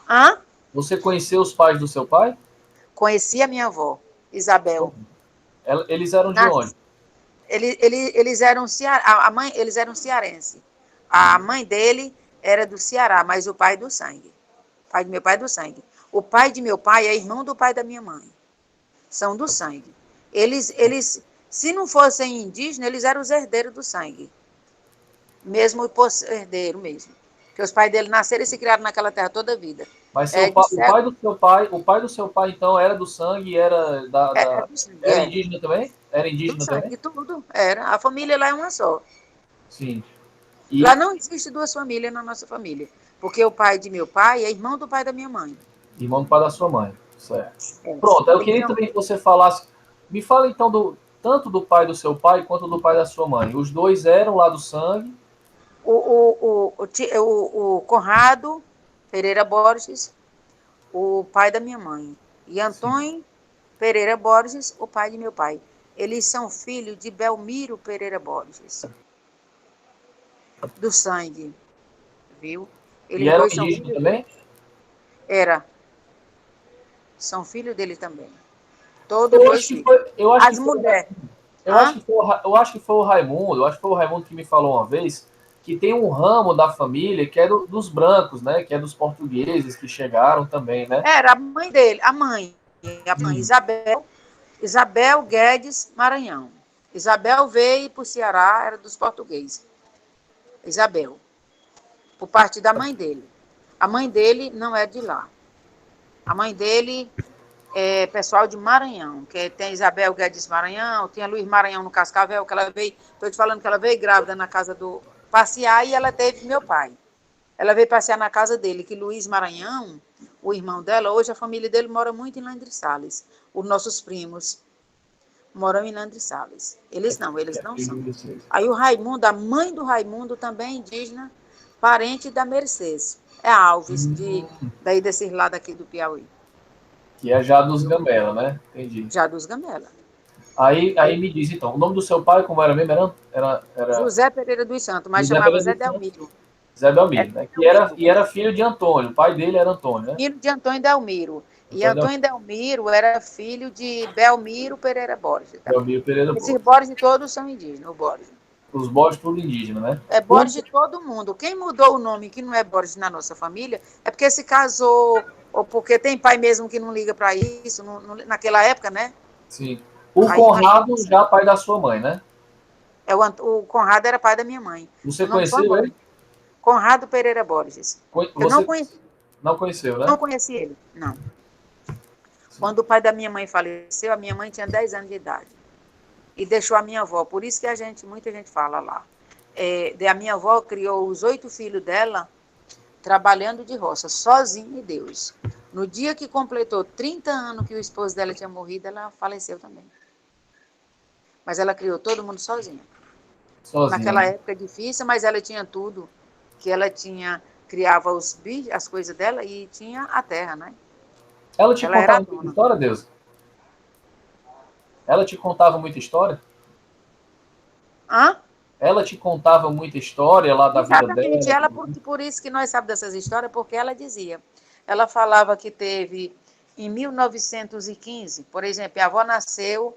Hã? Você conheceu os pais do seu pai? Conheci a minha avó, Isabel. Eles eram de onde? Eles eram eles eram cearense. A mãe dele era do Ceará, mas o pai do sangue. O pai de meu pai é do sangue. O pai de meu pai é irmão do pai da minha mãe. São do sangue. Se não fossem indígenas, eles eram os herdeiros do sangue. Mesmo herdeiro mesmo. Porque os pais dele nasceram e se criaram naquela terra toda a vida. Mas o pai do seu pai, então, era do sangue, era Do sangue, era indígena também? Era do indígena também? sangue, tudo. Era. A família lá é uma só. Sim. Lá E não existe 2 famílias na nossa família. Porque o pai de meu pai é irmão do pai da minha mãe. irmão do pai da sua mãe. Certo. É. Pronto, eu queria Então, também que você falasse. Me fala então tanto do pai do seu pai quanto do pai da sua mãe. Os dois eram lá do sangue. o Conrado Pereira Borges, o pai da minha mãe. E Sim. Antônio Pereira Borges, o pai de meu pai. Eles são filhos de Belmiro Pereira Borges, do sangue, viu? E Eles eram dois são indígenas filhos dele. também? Era, são filhos dele também. Todos Eu acho dois que filhos. foi, eu acho que As foi, mulheres. eu acho Hã? que foi, eu acho que foi o Raimundo, eu acho que foi o Raimundo que me falou uma vez que tem um ramo da família que é dos brancos, né? Que é dos portugueses que chegaram também, né? Era a mãe dele, a mãe Hum. Isabel Guedes Maranhão. Isabel veio para o Ceará, era dos portugueses. Isabel, por parte da mãe dele. A mãe dele não é de lá. A mãe dele é pessoal de Maranhão, que tem Isabel Guedes Maranhão, tem a Luiz Maranhão no Cascavel, que ela veio, estou te falando que ela veio grávida na casa do passear e ela teve meu pai. Ela veio passear na casa dele, que Luiz Maranhão, o irmão dela, hoje a família dele mora muito em Landre Salles. Os nossos primos moram em Landre Salles. Eles não são. Aí o Raimundo, a mãe do Raimundo também é indígena, parente da Mercedes. É Alves, daí desses lados aqui do Piauí. Que é já dos Gambela, né? Entendi. Já dos Gamela. Aí me diz então, o nome do seu pai, como era mesmo? Era José Pereira dos Santos, mas José chamava Pereira Zé dos Santos, Delmiro. Zé É Belmiro, Zé né? Delmiro. E era filho de Antônio, o pai dele era Antônio, né? Filho de Antônio Delmiro. E Antônio Antônio Delmiro era filho de Belmiro Pereira Borges também. Belmiro Pereira Esses Borges. Borges todos são indígenas, o Borges. Os Borges tudo indígena, né? É Tudo, Borges de todo mundo. Quem mudou o nome que não é Borges na nossa família é porque se casou, ou porque tem pai mesmo que não liga para isso, naquela época, né? sim. O Aí mantém Conrado, assim. já pai da sua mãe, né? O Conrado era pai da minha mãe. Você O nome foi conheceu ele? Conrado Pereira Borges. Eu Você não conheceu, não né? conheci ele, não. Quando o pai da minha mãe faleceu, a minha mãe tinha 10 anos de idade. E deixou a minha avó. Por isso que muita gente fala lá. A minha avó criou os 8 filhos dela trabalhando de roça, sozinha e Deus. No dia que completou 30 anos que o esposo dela tinha morrido, ela faleceu também. Mas ela criou todo mundo sozinha. Sozinha, Naquela né? época difícil, mas ela tinha tudo. Que ela criava os bichos, as coisas dela e tinha a terra, né? Ela te Ela era a contava muita dona. história, Deus? Ela te contava muita história? Hã? Ela te contava muita história lá da vida Exatamente. dela? Ela, por isso que nós sabemos dessas histórias, porque ela dizia. Ela falava que teve em 1915, por exemplo, minha avó nasceu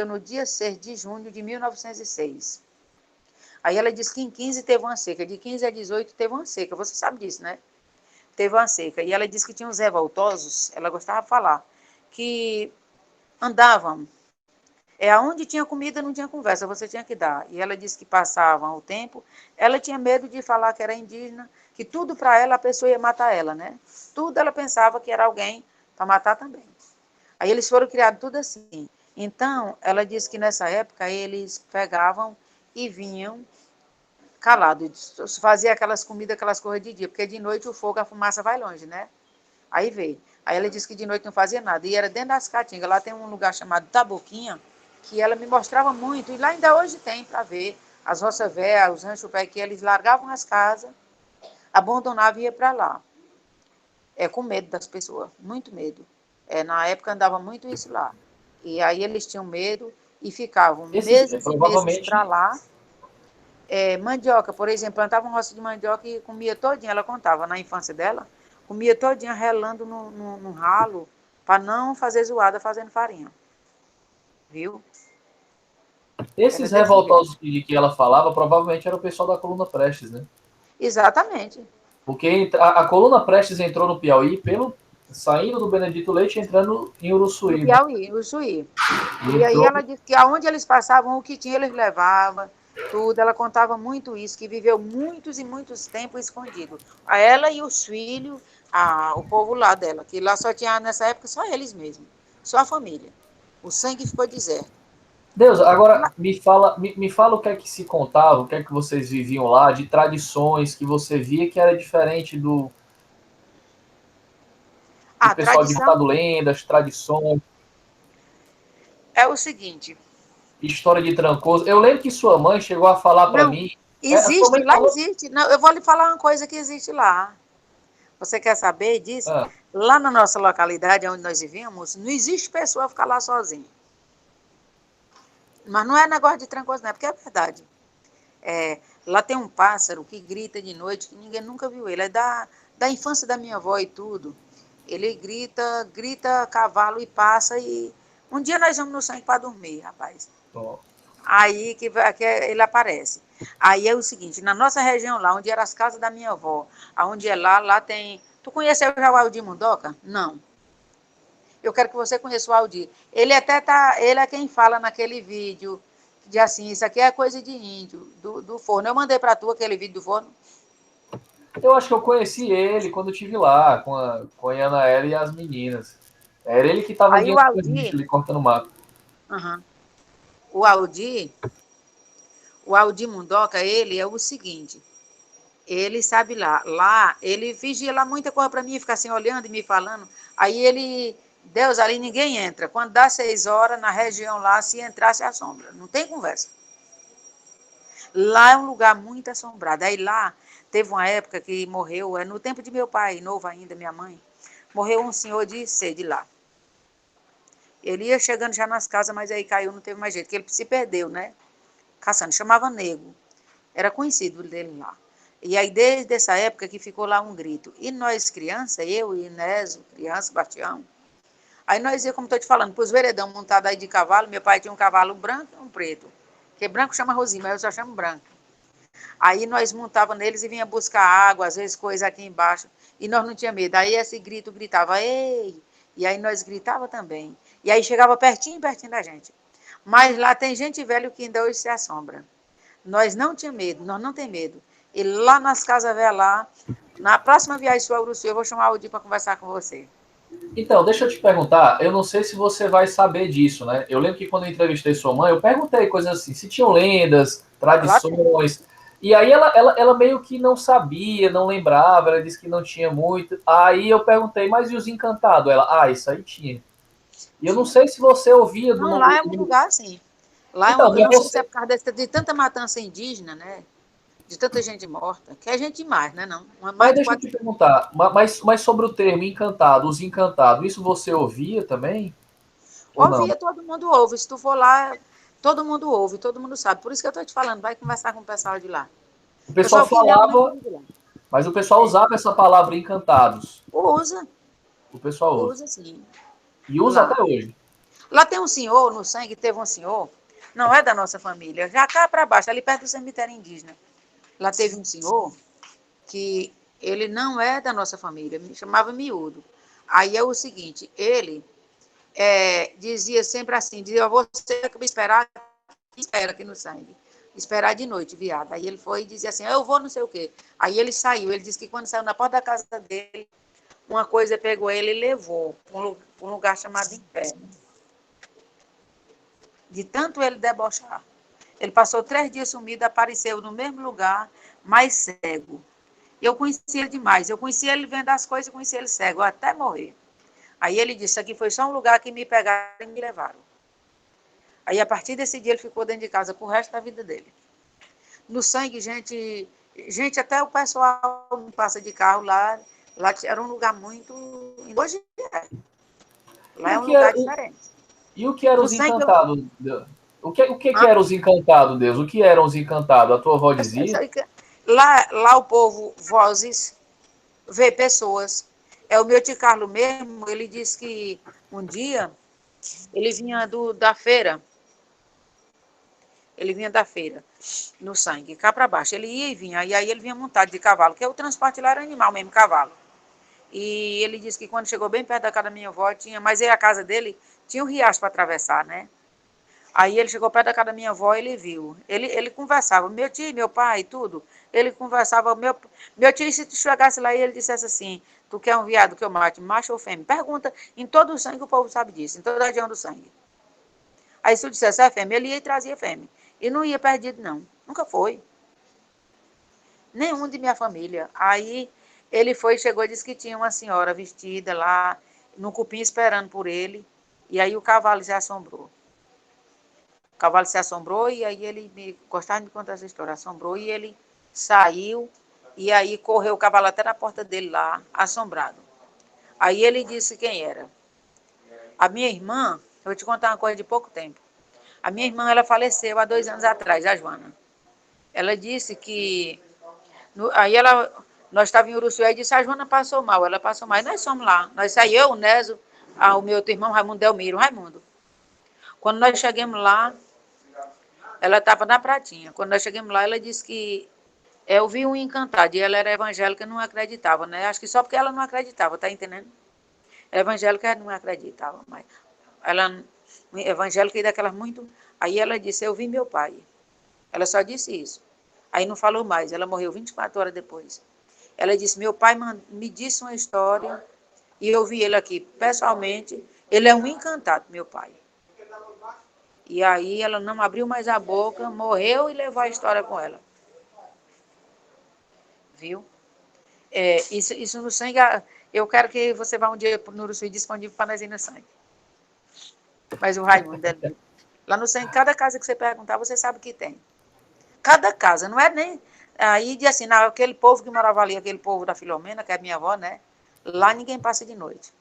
no dia 6 de junho de 1906. Aí ela disse que em 15 teve uma seca, de 15 a 18 teve uma seca, você sabe disso, né? Teve uma seca. E ela disse que tinha uns revoltosos, ela gostava de falar, que andavam. Aonde tinha comida não tinha conversa, você tinha que dar. E ela disse que passavam o tempo, ela tinha medo de falar que era indígena, que tudo para ela a pessoa ia matar ela, né? Tudo ela pensava que era alguém para matar também. Aí eles foram criados tudo assim. Então, ela disse que nessa época eles pegavam e vinham calados, fazia aquelas comidas, aquelas coisas de dia, porque de noite o fogo, a fumaça vai longe, né? Aí veio. Aí ela disse que de noite não fazia nada. E era dentro das caatingas. Lá tem um lugar chamado Taboquinha, que ela me mostrava muito. E lá ainda hoje tem para ver. As roças velhas, os ranchos pé, que eles largavam as casas, abandonavam e iam para lá. Com medo das pessoas, muito medo. Na época andava muito isso lá. E aí eles tinham medo e ficavam meses e meses para Provavelmente, lá. Mandioca, por exemplo, plantava uma roça de mandioca e comia todinha. Ela contava na infância dela, comia todinha relando no ralo para não fazer zoada fazendo farinha. Viu? Era esses desse jeito. revoltosos de que ela falava, provavelmente era o pessoal da Coluna Prestes, né? Exatamente. Porque a Coluna Prestes entrou no Piauí saindo do Benedito Leite e entrando em No Uruçuí, né? Piauí, o Suí. E E aí entrou. ela disse que aonde eles passavam, o que tinha, eles levavam, tudo. Ela contava muito isso, que viveu muitos e muitos tempos escondido. A ela e os filhos, o povo lá dela, que lá só tinha, nessa época, só eles mesmos, só a família. O sangue ficou deserto. Deus, agora me fala o que é que se contava, o que é que vocês viviam lá, de tradições que você via que era diferente do A pessoal de tradição contado lendas, tradições, é o seguinte, história de Trancoso. Eu lembro que sua mãe chegou a falar para não, mim. A sua existe, mãe lá falou. existe. Não, eu vou lhe falar uma coisa que existe lá. Você quer saber disso? Ah, Lá na nossa localidade, onde nós vivíamos, não existe pessoa ficar lá sozinha. Mas não é negócio de trancoso, não, é porque é verdade. Lá tem um pássaro que grita de noite, que ninguém nunca viu ele. É da infância da minha avó e tudo. Ele grita cavalo e passa. E um dia nós vamos no sangue para dormir, rapaz. ó. Aí que ele aparece. Aí é o seguinte, na nossa região lá, onde eram as casas da minha avó, aonde é lá tem... Tu conheceu já o Aldir Mundoca? Não. Eu quero que você conheça o Aldir. Ele é quem fala naquele vídeo, de assim, isso aqui é coisa de índio, do forno. Eu mandei para tu aquele vídeo do forno. Eu acho que eu conheci ele quando eu estive lá, com a Anaela e as meninas. Era ele que estava Aí guiando a gente ali, cortando mato. uhum, o Aldir, o Aldir Mundoca, ele é o seguinte, ele sabe lá ele vigia lá muita coisa para mim, fica assim olhando e me falando. Aí ele, Deus, ali ninguém entra. Quando dá 6 horas, na região lá, se entrar, se assombra. Não tem conversa. Lá é um lugar muito assombrado. Aí lá, teve uma época que morreu, no tempo de meu pai, novo ainda, minha mãe, morreu um senhor de sede lá. Ele ia chegando já nas casas, mas aí caiu, não teve mais jeito, que ele se perdeu, né? Caçando, chamava Nego. Era conhecido dele lá. E aí, desde essa época que ficou lá um grito. E nós, criança, eu e Inés, criança, Bastião, aí nós ia, como estou te falando, para os veredão montados aí de cavalo. Meu pai tinha um cavalo branco e um preto. Porque branco chama Rosinha, mas eu só chamo branco. Aí nós montava neles e vinha buscar água, às vezes coisa aqui embaixo. E nós não tinha medo. Aí esse grito gritava, ei! E aí nós gritava também. E aí chegava pertinho, pertinho da gente. Mas lá tem gente velha que ainda hoje se assombra. Nós não tinha medo, nós não tem medo. E lá nas casas velhas lá, na próxima viagem sua, Uruçu, eu vou chamar o Di para conversar com você. Então, deixa eu te perguntar, eu não sei se você vai saber disso, né? Eu lembro que quando eu entrevistei sua mãe, eu perguntei coisas assim, se tinham lendas, Lá tem. tradições, e aí ela meio que não sabia, não lembrava, ela disse que não tinha muito. Aí eu perguntei, mas e os encantados? Ela, isso aí tinha. E eu não Tinha. sei se você ouvia do... Não, lá é um lugar assim. Lá é Então, eu mas não sei se é você... por causa de tanta matança indígena, né? De tanta gente morta, que é gente demais, né? Não? Mais Mas de deixa eu te 400. perguntar, mas sobre o termo encantado, os encantados, isso você ouvia também? Ou não? Ouvia, todo mundo ouve. Se tu for lá, todo mundo ouve, todo mundo sabe. Por isso que eu estou te falando, vai conversar com o pessoal de lá. O pessoal Pessoal que realmente falava, vive lá. mas o pessoal É. usava essa palavra encantados. Usa, O pessoal usa. usa sim. E usa Lá. até hoje. Lá tem um senhor, no sangue teve um senhor, não é da nossa família, já cá para baixo, ali perto do cemitério indígena. Lá teve um senhor que ele não é da nossa família, me chamava Miúdo. Aí é o seguinte, ele dizia sempre assim, dizia, você que me esperar, espera aqui no sangue. Esperar de noite, viado. Aí ele foi e dizia assim, eu vou não sei o quê. Aí ele saiu, ele disse que quando saiu na porta da casa dele, uma coisa pegou ele e levou para um lugar chamado Inferno. De tanto ele debochar. Ele passou 3 dias sumido, apareceu no mesmo lugar, mais cego. Eu conheci ele demais. Eu conheci ele vendo as coisas, conheci ele cego, até morrer. Aí ele disse, aqui foi só um lugar que me pegaram e me levaram. Aí, a partir desse dia, ele ficou dentro de casa pro resto da vida dele. No sangue, gente até o pessoal que passa de carro lá era um lugar muito... Hoje é. E Lá é o um que, é, lugar diferente. e o que eram No os sangue, encantados? O que ah, eram os encantados, Deus? O que eram os encantados? A tua avó dizia? lá o povo, vozes, vê pessoas. O meu tio Carlos mesmo, ele disse que um dia ele vinha da feira, no sangue, cá para baixo. Ele ia e vinha, e aí ele vinha montado de cavalo, que o transporte lá era animal mesmo, cavalo. E ele disse que quando chegou bem perto da casa da minha avó, mas aí a casa dele tinha um riacho para atravessar, né? Aí ele chegou perto da casa da minha avó e ele viu. Ele conversava, meu tio, meu pai, tudo. Ele conversava, meu tio, se tu chegasse lá e ele dissesse assim, tu quer um viado que eu mate, macho ou fêmea? Pergunta, em todo o sangue o povo sabe disso, em toda a região do sangue. Aí se tu dissesse é fêmea, ele ia e trazia fêmea. E não ia perdido, não. Nunca foi. Nenhum de minha família. Aí ele foi, chegou e disse que tinha uma senhora vestida lá, no cupim esperando por ele. E aí o cavalo se assombrou. O cavalo se assombrou e aí ele gostava de me contar essa história, assombrou e ele saiu E aí correu o cavalo até na porta dele lá, assombrado. Aí ele disse quem era. A minha irmã, eu vou te contar uma coisa de pouco tempo. A minha irmã, ela faleceu há 2 anos atrás, a Joana. Ela disse que... Aí nós estávamos em Uruçuí e disse, a Joana passou mal. Ela passou mal. E nós fomos lá. Nós saímos, eu, o Néso, o meu outro irmão, Raimundo Delmiro. Raimundo. Quando nós chegamos lá, ela estava na pratinha. Quando nós chegamos lá, ela disse que eu vi um encantado. E ela era evangélica e não acreditava, né? Acho que só porque ela não acreditava, tá entendendo? Evangélica não acreditava, mas ela evangélica e daquelas muito. Aí ela disse, eu vi meu pai. Ela só disse isso. Aí não falou mais, ela morreu 24 horas depois. Ela disse, meu pai me disse uma história e eu vi ele aqui pessoalmente. Ele é um encantado, meu pai. E aí ela não abriu mais a boca, morreu e levou a história com ela. Viu? Isso no sangue, eu quero que você vá um dia no Uruçuí disponível para nós ir no sangue. Mas o Raimundo, lá no sangue, cada casa que você perguntar, você sabe que tem. Cada casa, não é nem... Aí, assim, aquele povo que morava ali, aquele povo da Filomena, que é minha avó, né? Lá ninguém passa de noite.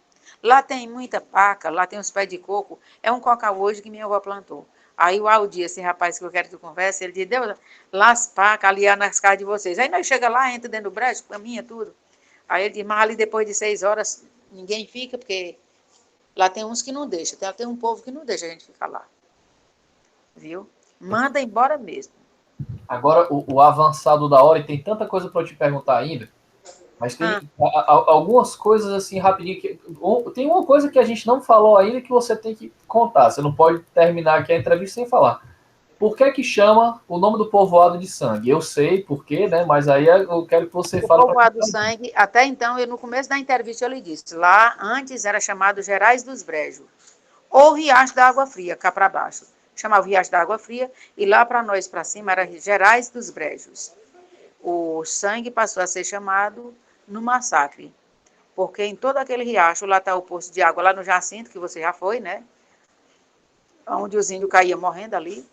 Lá tem muita paca, lá tem os pés de coco. É um coca hoje que minha avó plantou. Aí o Aldir, esse rapaz que eu quero que tu converse, ele diz, Deus, lá as pacas, ali nas casas de vocês. Aí nós chega lá, entra dentro do brejo, caminha tudo. Aí ele diz, mas ali depois de 6 horas, ninguém fica, porque lá tem uns que não deixam. Tem um povo que não deixa a gente ficar lá. Viu? Manda embora mesmo. Agora, o avançado da hora, e tem tanta coisa para eu te perguntar ainda, mas tem algumas coisas assim, rapidinho. Tem uma coisa que a gente não falou ainda que você tem que contar. Você não pode terminar aqui a entrevista sem falar. Por que chama o nome do povoado de Sangue? Eu sei por quê, né? Mas aí eu quero que você fale. O povoado do Sangue, até então, no começo da entrevista eu lhe disse, lá antes era chamado Gerais dos Brejos, ou Riacho da Água Fria, cá para baixo. Chamava Riacho da Água Fria, e lá para nós, para cima, era Gerais dos Brejos. O Sangue passou a ser chamado no massacre, porque em todo aquele riacho, lá está o poço de água, lá no Jacinto, que você já foi, né? Onde os índios caíam morrendo ali,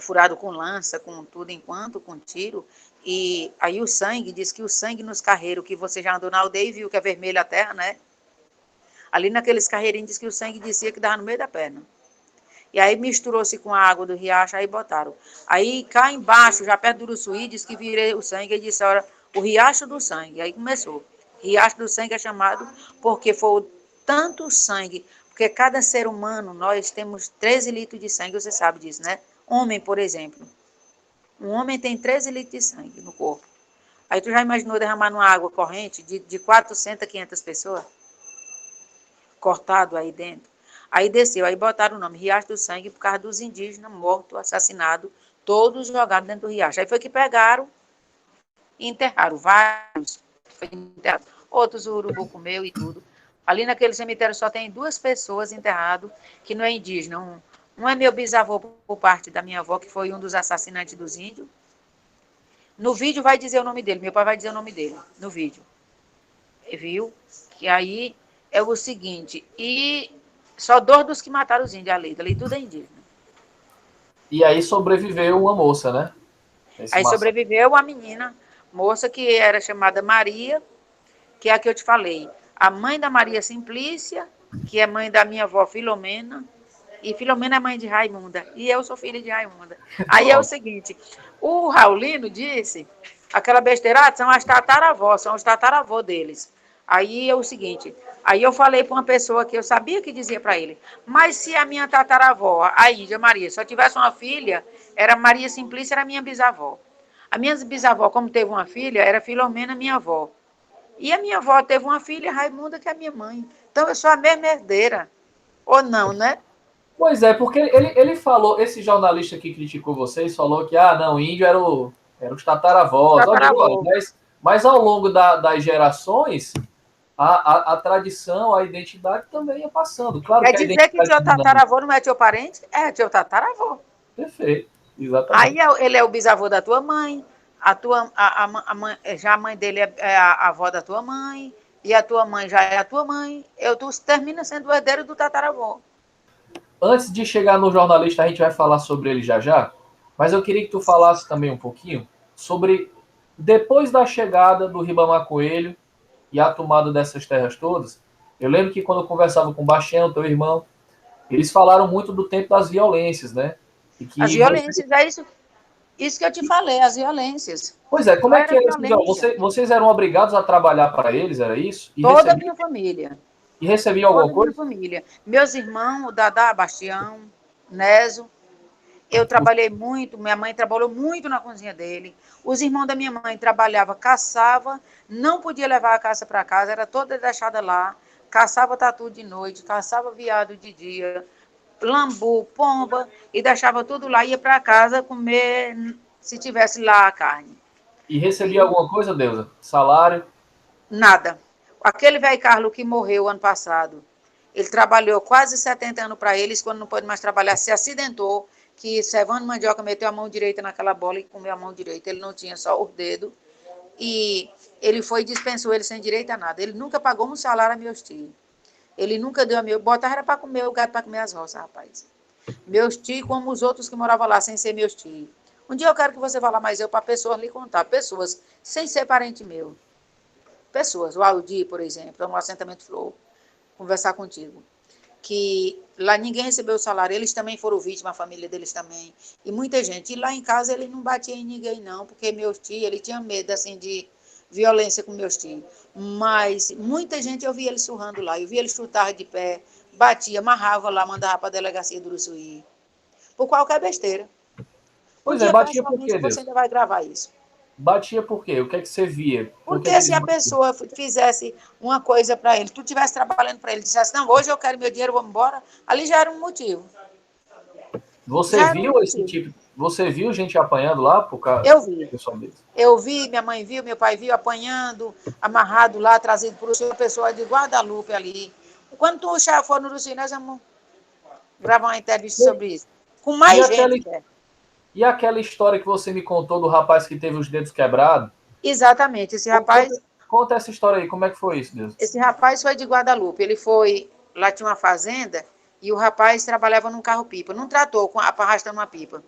furado com lança, com tudo enquanto, com tiro. E aí o sangue, diz que o sangue nos carreiros, que você já andou na aldeia e viu que é vermelho a terra, né? Ali naqueles carreirinhos, diz que o sangue dizia que dava no meio da perna. E aí misturou-se com a água do riacho, aí botaram. Aí cá embaixo, já perto do Uruçuí, diz que virei o sangue e disse, olha, o riacho do sangue. Aí começou. Riacho do sangue é chamado porque foi tanto sangue, porque cada ser humano, nós temos 13 litros de sangue, você sabe disso, né? Homem, por exemplo. Um homem tem 13 litros de sangue no corpo. Aí tu já imaginou derramar numa água corrente de 400 a 500 pessoas? Cortado aí dentro. Aí desceu, aí botaram o nome Riacho do Sangue por causa dos indígenas mortos, assassinados, todos jogados dentro do riacho. Aí foi que pegaram e enterraram vários. Outros o urubu comeu e tudo. Ali naquele cemitério só tem 2 pessoas enterradas que não é indígena. Um é meu bisavô por parte da minha avó, que foi um dos assassinantes dos índios. No vídeo vai dizer o nome dele, meu pai vai dizer o nome dele, no vídeo. Viu? Que aí é o seguinte, e só 2 dos que mataram os índios ali tudo é indígena. E aí sobreviveu uma moça, né? Aí sobreviveu a menina, moça que era chamada Maria, que é a que eu te falei. A mãe da Maria Simplícia, que é mãe da minha avó Filomena, e Filomena é mãe de Raimunda, e eu sou filha de Raimunda. Aí é o seguinte, o Raulino disse, aquela besteirada são as tataravós, são os tataravós deles. Aí é o seguinte, aí eu falei para uma pessoa que eu sabia que dizia para ele, mas se a minha tataravó, a Índia Maria, só tivesse uma filha, era Maria Simplícia, era minha bisavó. A minha bisavó, como teve uma filha, era Filomena, minha avó. E a minha avó teve uma filha, Raimunda, que é minha mãe. Então eu sou a mesma herdeira. Ou não, né? Pois é, porque ele falou, esse jornalista que criticou vocês, falou que, não, índio era os tataravós. Tataravô. Mas ao longo das gerações, a tradição, a identidade também ia passando. Claro Quer que a dizer que identidade teu tataravô não é teu parente? É teu tataravô. Perfeito, exatamente. Aí ele é o bisavô da tua mãe, já a mãe dele é a avó da tua mãe, e a tua mãe já é a tua mãe. Tu termina sendo o herdeiro do tataravô. Antes de chegar no jornalista, a gente vai falar sobre ele já já, mas eu queria que tu falasse também um pouquinho sobre Depois da chegada do Ribamar Coelho e a tomada dessas terras todas, eu lembro que quando eu conversava com o Bastião, teu irmão, eles falaram muito do tempo das violências, né? E As que você... violências, é isso que eu te falei, as violências. Pois é, como Lá é que era era esse viol? violência. Vocês eram obrigados a trabalhar para eles, era isso? Toda a minha família. E recebiam Toda alguma a minha coisa? família. Meus irmãos, o Dadá, Bastião, Néso. Eu trabalhei muito, minha mãe trabalhou muito na cozinha dele. Os irmãos da minha mãe trabalhavam, caçava, não podia levar a caça para casa, era toda deixada lá. Caçava tatu de noite, caçava viado de dia, lambu, pomba, e deixava tudo lá, ia para casa comer, se tivesse lá a carne. E recebia E alguma coisa, Deusa? Salário? nada. Aquele velho Carlos que morreu ano passado, ele trabalhou quase 70 anos para eles, quando não pôde mais trabalhar, se acidentou, que Servando Mandioca meteu a mão direita naquela bola e comeu a mão direita. Ele não tinha só o dedo. E ele foi e dispensou ele sem direito a nada. Ele nunca pagou um salário a meus tios. Ele nunca deu a meu. Botava era para comer o gato, para comer as roças, rapaz. Meus tios, como os outros que moravam lá, sem ser meus tios. Um dia eu quero que você vá lá, mas eu, para pessoas lhe contar. Pessoas sem ser parente meu. Pessoas. O Aldir, por exemplo, no assentamento Flor, conversar contigo. Que lá ninguém recebeu o salário, eles também foram vítimas, a família deles também, e muita gente. E lá em casa ele não batia em ninguém, não, porque meus tios, ele tinha medo, assim, de violência com meus tios. Mas muita gente eu via ele surrando lá, eu via ele chutar de pé, batia, amarrava lá, mandava para a delegacia do Uruçuí, por qualquer besteira. Um Pois é, dia, batia por pessoalmente, quê, você Deus? ainda vai gravar isso. Batia por quê? O que é que você via? Por que Porque que se eles a batiam? pessoa fizesse uma coisa para ele, tu estivesse trabalhando para ele, dissesse, não, hoje eu quero meu dinheiro, vou embora, ali já era um motivo. Você Já era um viu esse motivo. tipo? Você viu gente apanhando lá por causa Eu vi. pessoal deles? Eu vi, minha mãe viu, meu pai viu apanhando, amarrado lá, trazido por uma pessoa de Guadalupe ali. Quando tu for no Uruçuí, nós vamos gravar uma entrevista sobre isso. Com E mais aquela, gente, né? e aquela história que você me contou do rapaz que teve os dedos quebrados? Exatamente. Conta, conta essa história aí, como é que foi isso, Deus? Esse rapaz foi de Guadalupe. Ele foi, lá tinha uma fazenda, e o rapaz trabalhava num carro-pipa, num trator, arrastando uma pipa.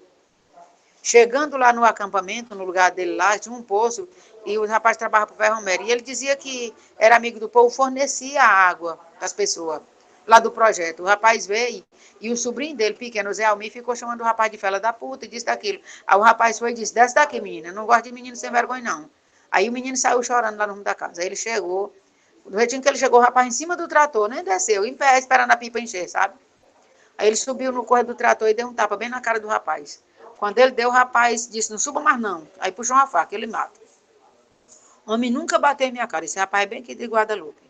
Chegando lá no acampamento, no lugar dele lá, tinha um poço, e o rapaz trabalhava para o Ferro Romero. E ele dizia que era amigo do povo, fornecia a água das pessoas, lá do projeto. O rapaz veio, e o sobrinho dele, pequeno, o Zé Almir, ficou chamando o rapaz de fela da puta, e disse daquilo. Aí o rapaz foi e disse, desce daqui, menina, não gosto de menino sem vergonha, não. Aí o menino saiu chorando lá no rumo da casa. Aí ele chegou, do jeitinho que ele chegou, o rapaz em cima do trator, nem desceu, em pé, esperando a pipa encher, sabe? Aí ele subiu no corredor do trator e deu um tapa bem na cara do rapaz. Quando ele deu, o rapaz disse, não suba mais não. Aí puxou uma faca, ele mata. O homem nunca bateu em minha cara. Esse rapaz é bem aqui de Guadalupe.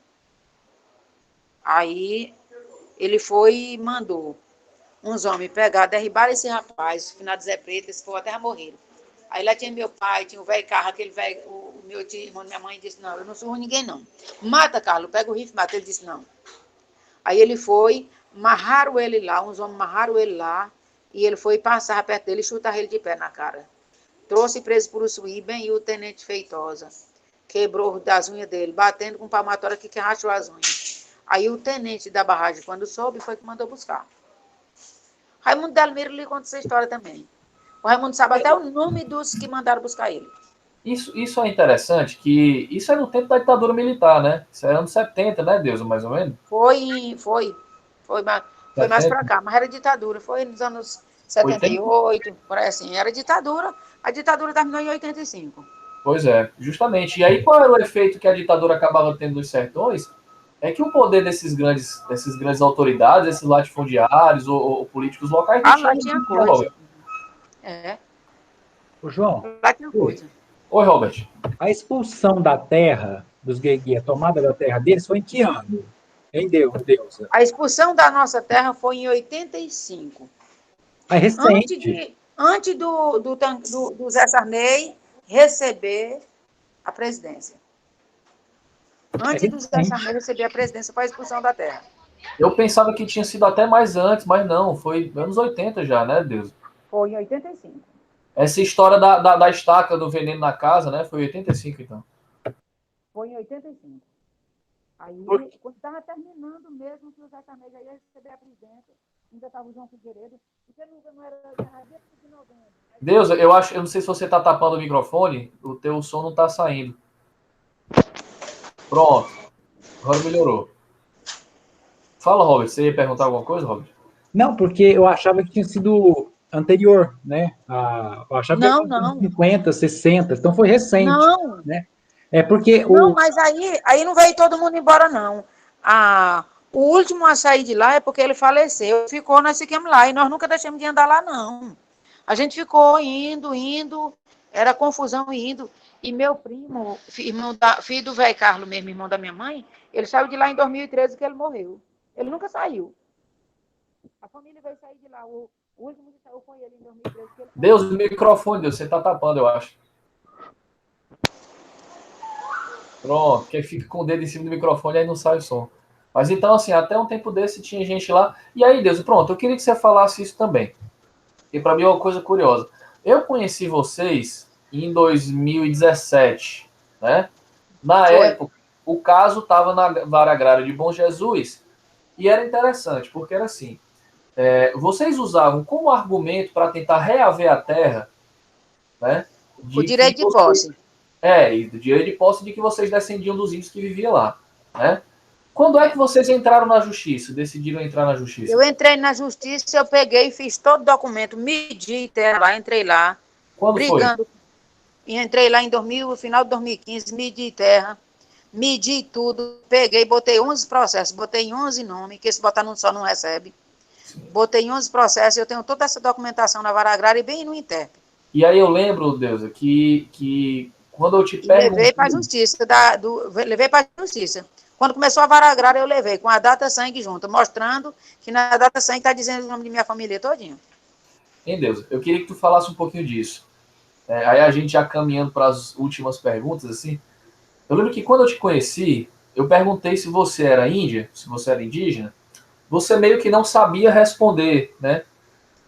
Aí ele foi e mandou uns homens pegar, derribar esse rapaz, o final de Zé Preto, esse povo até já morreram. Aí lá tinha meu pai, tinha o velho Carlos, aquele velho, o meu tio, irmão da minha mãe, disse, não, eu não surro ninguém não. Mata, Carlos, pega o rifle, mata. Ele disse, não. Aí ele foi, amarraram ele lá, uns homens amarraram ele lá, e ele foi passar perto dele e chutava ele de pé na cara. Trouxe preso por Uruçuí, bem e o tenente Feitosa. Quebrou das unhas dele, batendo com palmatória que rachou as unhas. Aí o tenente da barragem, quando soube, foi que mandou buscar. Raimundo Delmiro lhe conta essa história também. O Raimundo sabe até o nome dos que mandaram buscar ele. Isso é interessante, que isso é no tempo da ditadura militar, né? Isso é anos 70, né, Deus, mais ou menos? Foi, foi mais 70, para cá, mas era ditadura, foi nos anos 78, por aí assim, era ditadura, a ditadura terminou em 85. Pois é, justamente. E aí, qual era o efeito que a ditadura acabava tendo nos sertões? É que o poder dessas grandes autoridades, esses latifundiários ou políticos locais não Ah, tinha lá tinha limite, né, coisa. Robert? É, Ô, João, lá tinha oi. coisa. Oi, Robert. A expulsão da terra dos Gueguê, a tomada da terra deles foi em que ano? Em Deusa? A expulsão da nossa terra foi em 85. É Antes, recente. do Zé Sarney receber a presidência. É Antes do Zé Sarney recente. receber a presidência para a expulsão da terra. Eu pensava que tinha sido até mais antes, mas não, foi anos 80 já, né, Deus? Foi em 85. Essa história da estaca do veneno na casa, né? Foi 85, então. Foi em 85. Aí, quando estava terminando mesmo, que o Zé Sarney já ia receber a presidência, ainda estava o João Figueiredo, porque não era dia de novembro. Deus, eu não sei se você está tapando o microfone, o teu som não está saindo. Pronto, agora melhorou. Fala, Robert, você ia perguntar alguma coisa, Robert? Não, porque eu achava que tinha sido anterior, né? Eu achava que era Não, nos anos não, 50, 60, então foi recente, não, né? É porque não, mas aí não veio todo mundo embora, não. O último a sair de lá é porque ele faleceu, ficou, nós ficamos lá, e nós nunca deixamos de andar lá, não. A gente ficou indo, era confusão indo. E meu primo, filho do velho Carlos mesmo, irmão da minha mãe, ele saiu de lá em 2013 que ele morreu. Ele nunca saiu. A família veio sair de lá. O último que saiu foi ele em 2013 que ele Deus, faleceu. o microfone, Deus, você está tapando, eu acho. Pronto, que fica com o dedo em cima do microfone e aí não sai o som. Mas então, assim, até um tempo desse tinha gente lá. E aí, Deus, pronto, eu queria que você falasse isso também. E para mim é uma coisa curiosa. Eu conheci vocês em 2017, né? Na Foi. época, o caso estava na Vara Agrária de Bom Jesus e era interessante, porque era assim, vocês usavam como argumento para tentar reaver a terra, né? O De que direito de vocês, posse. e do direito de posse de que vocês descendiam dos índios que viviam lá, né? Quando é que vocês entraram na justiça, decidiram entrar na justiça? Eu entrei na justiça, eu peguei, fiz todo o documento, medi terra lá, entrei lá, Quando foi? brigando. E entrei lá em 2000, no final de 2015, medi terra, medi tudo, peguei, botei 11 processos, botei em 11 nomes, que se botar num só não recebe. Sim. Botei em 11 processos, eu tenho toda essa documentação na Vara Agrária e bem no INTEP. E aí eu lembro, Deusa, que quando eu te E levei para a perguntei. justiça, levei para a justiça. Quando começou a Vara Agrária, eu levei com a data sangue junto, mostrando que na data sangue está dizendo o nome de minha família todinha. Hein, Deus, eu queria que tu falasse um pouquinho disso. Aí a gente já caminhando para as últimas perguntas, assim. Eu lembro que quando eu te conheci, eu perguntei se você era índia, se você era indígena. Você meio que não sabia responder, né?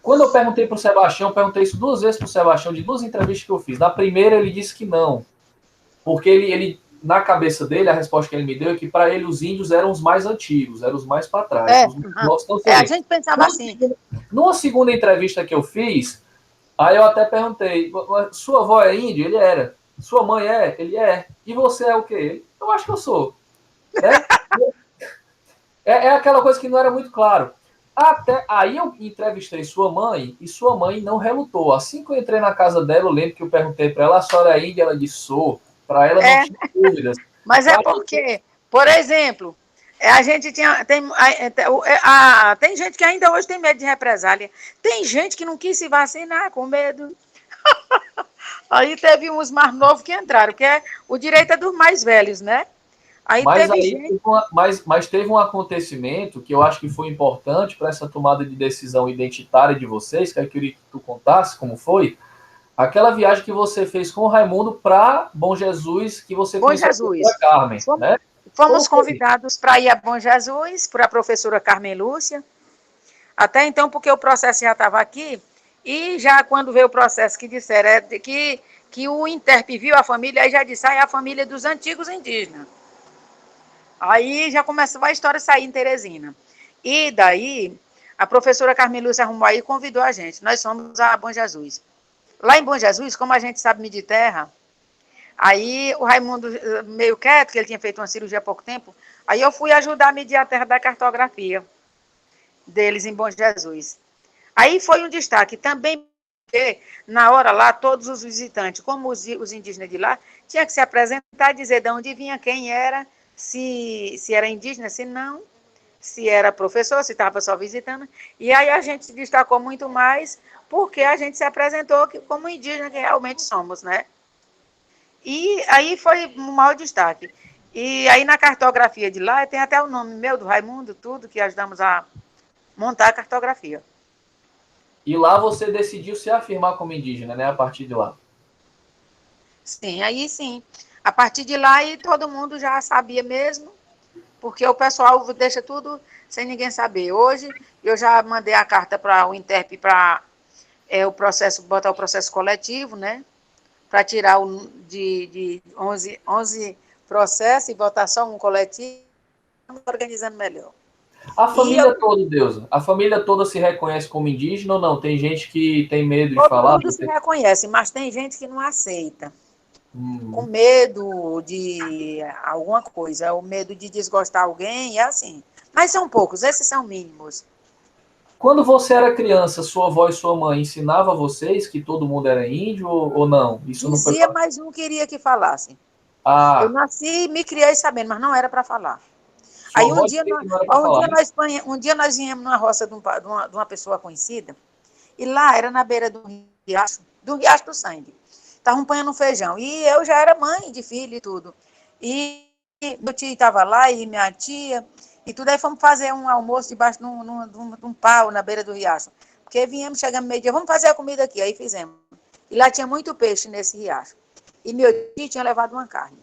Quando eu perguntei para o Sebastião, eu perguntei isso duas vezes para o Sebastião, de duas entrevistas que eu fiz. Na primeira, ele disse que não. Porque na cabeça dele, a resposta que ele me deu é que para ele os índios eram os mais antigos, eram os mais para trás. Os nossos não A seriam. gente pensava Numa assim. segunda, numa segunda entrevista que eu fiz, aí eu até perguntei, sua avó é índia? Ele era. Sua mãe é? Ele é. E você é o quê? Eu acho que eu sou. Né? É aquela coisa que não era muito claro. Até aí eu entrevistei sua mãe e sua mãe não relutou. Assim que eu entrei na casa dela, eu lembro que eu perguntei para ela, a senhora é índia? Ela disse, sou. Para ela não É, tinha dúvidas. mas Eu é acho que porque, por exemplo, a gente tinha. Tem gente que ainda hoje tem medo de represália. Tem gente que não quis se vacinar com medo. Aí teve uns mais novos que entraram, que é o direito é dos mais velhos, né? Aí Mas teve aí gente. mas teve um acontecimento que eu acho que foi importante para essa tomada de decisão identitária de vocês, que eu queria que tu contasse como foi. Aquela viagem que você fez com o Raimundo para Bom Jesus, que você Bom conheceu a professora Jesus. Carmen, Fomos, né? Como fomos foi? convidados para ir a Bom Jesus, por a professora Carmen Lúcia. Até então, porque o processo já estava aqui, e já quando veio o processo que disseram que o Interp viu a família, aí já disse, é a família dos antigos indígenas. Aí já começou a história a sair em Teresina. E daí, a professora Carmen Lúcia arrumou aí e convidou a gente. Nós fomos a Bom Jesus. Lá em Bom Jesus, como a gente sabe medir terra, aí o Raimundo, meio quieto, que ele tinha feito uma cirurgia há pouco tempo, aí eu fui ajudar a medir a terra da cartografia deles em Bom Jesus. Aí foi um destaque também, porque na hora lá, todos os visitantes, como os indígenas de lá, tinha que se apresentar, dizer de onde vinha, quem era, se era indígena, se não, se era professor, se estava só visitando. E aí a gente se destacou muito mais, porque a gente se apresentou como indígena que realmente somos, né? E aí foi um maior destaque. E aí na cartografia de lá, tem até o nome meu, do Raimundo, tudo, que ajudamos a montar a cartografia. E lá você decidiu se afirmar como indígena, né? A partir de lá. Sim, aí sim. A partir de lá, aí todo mundo já sabia mesmo, porque o pessoal deixa tudo sem ninguém saber. Hoje, eu já mandei a carta para o Interp para o processo, botar o processo coletivo, né? Para tirar de 11 processos e botar só um coletivo, organizando melhor. A família toda, Deusa, a família toda se reconhece como indígena ou não? Tem gente que tem medo de Todo falar? mundo se reconhece, mas tem gente que não aceita. Com Hum. medo de alguma coisa, o medo de desgostar alguém, é assim. Mas são poucos, esses são mínimos. Quando você era criança, sua avó e sua mãe ensinavam vocês que todo mundo era índio ou não? Isso não foi Dizia, mas não queria que falasse. Eu Ah, nasci e me criei sabendo, mas não era para falar. sua Aí avó dizia que não era para falar, né? um dia nós viemos numa roça de uma pessoa conhecida, e lá era na beira do Riacho do Sangue. Estavam apanhando feijão. E eu já era mãe de filho e tudo. E meu tio estava lá e minha tia, e tudo. Aí fomos fazer um almoço debaixo de um pau na beira do riacho. Porque viemos, chegamos meio-dia, vamos fazer a comida aqui. Aí fizemos. E lá tinha muito peixe nesse riacho. E meu tio tinha levado uma carne.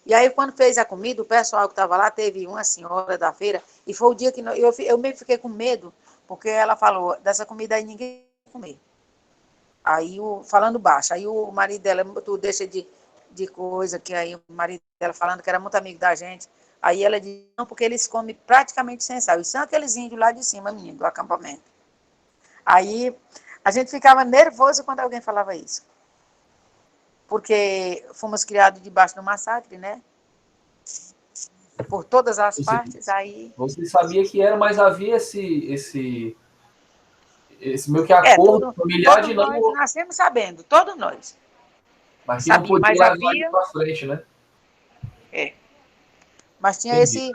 E aí, quando fez a comida, o pessoal que estava lá, teve uma senhora da feira, e foi o dia que eu meio que fiquei com medo, porque ela falou, dessa comida aí ninguém vai comer. Aí, falando baixo, aí o marido dela, tu deixa de coisa, que aí o marido dela falando que era muito amigo da gente, aí ela disse, não, porque eles comem praticamente sem sal, e são aqueles índios lá de cima, menino, do acampamento. Aí, a gente ficava nervoso quando alguém falava isso. Porque fomos criados debaixo do massacre, né? Por todas as Você, partes, aí... você sabia que era, mas havia esse meio que acordo familiar Todos de nós não, nascemos sabendo, todos nós mas que não sabia, podia mas levar isso havia... para frente, né? É, mas tinha Entendi.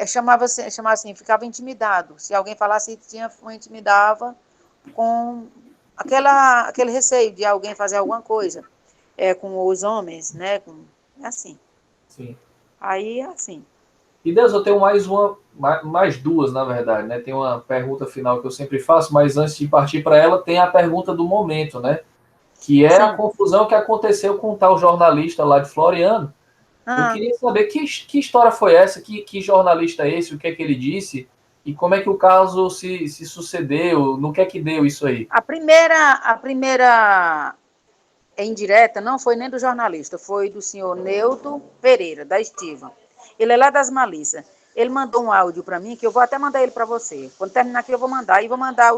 chamava assim, ficava intimidado. Se alguém falasse, intimidava com aquele receio de alguém fazer alguma coisa com os homens, né? Assim. Sim. Aí, assim. E Deus, eu tenho mais duas, na verdade, né? Tem uma pergunta final que eu sempre faço, mas antes de partir para ela, tem a pergunta do momento, né? Que é a Sim. confusão que aconteceu com o tal jornalista lá de Floriano. Eu Ah, queria saber que história foi essa, que jornalista é esse, o que é que ele disse, e como é que o caso se sucedeu, no que é que deu isso aí. a primeira indireta não foi nem do jornalista, foi do senhor Neuto Pereira, da Estiva. Ele é lá das Malícias. Ele mandou um áudio para mim, que eu vou até mandar ele para você. Quando terminar aqui, eu vou mandar. E vou mandar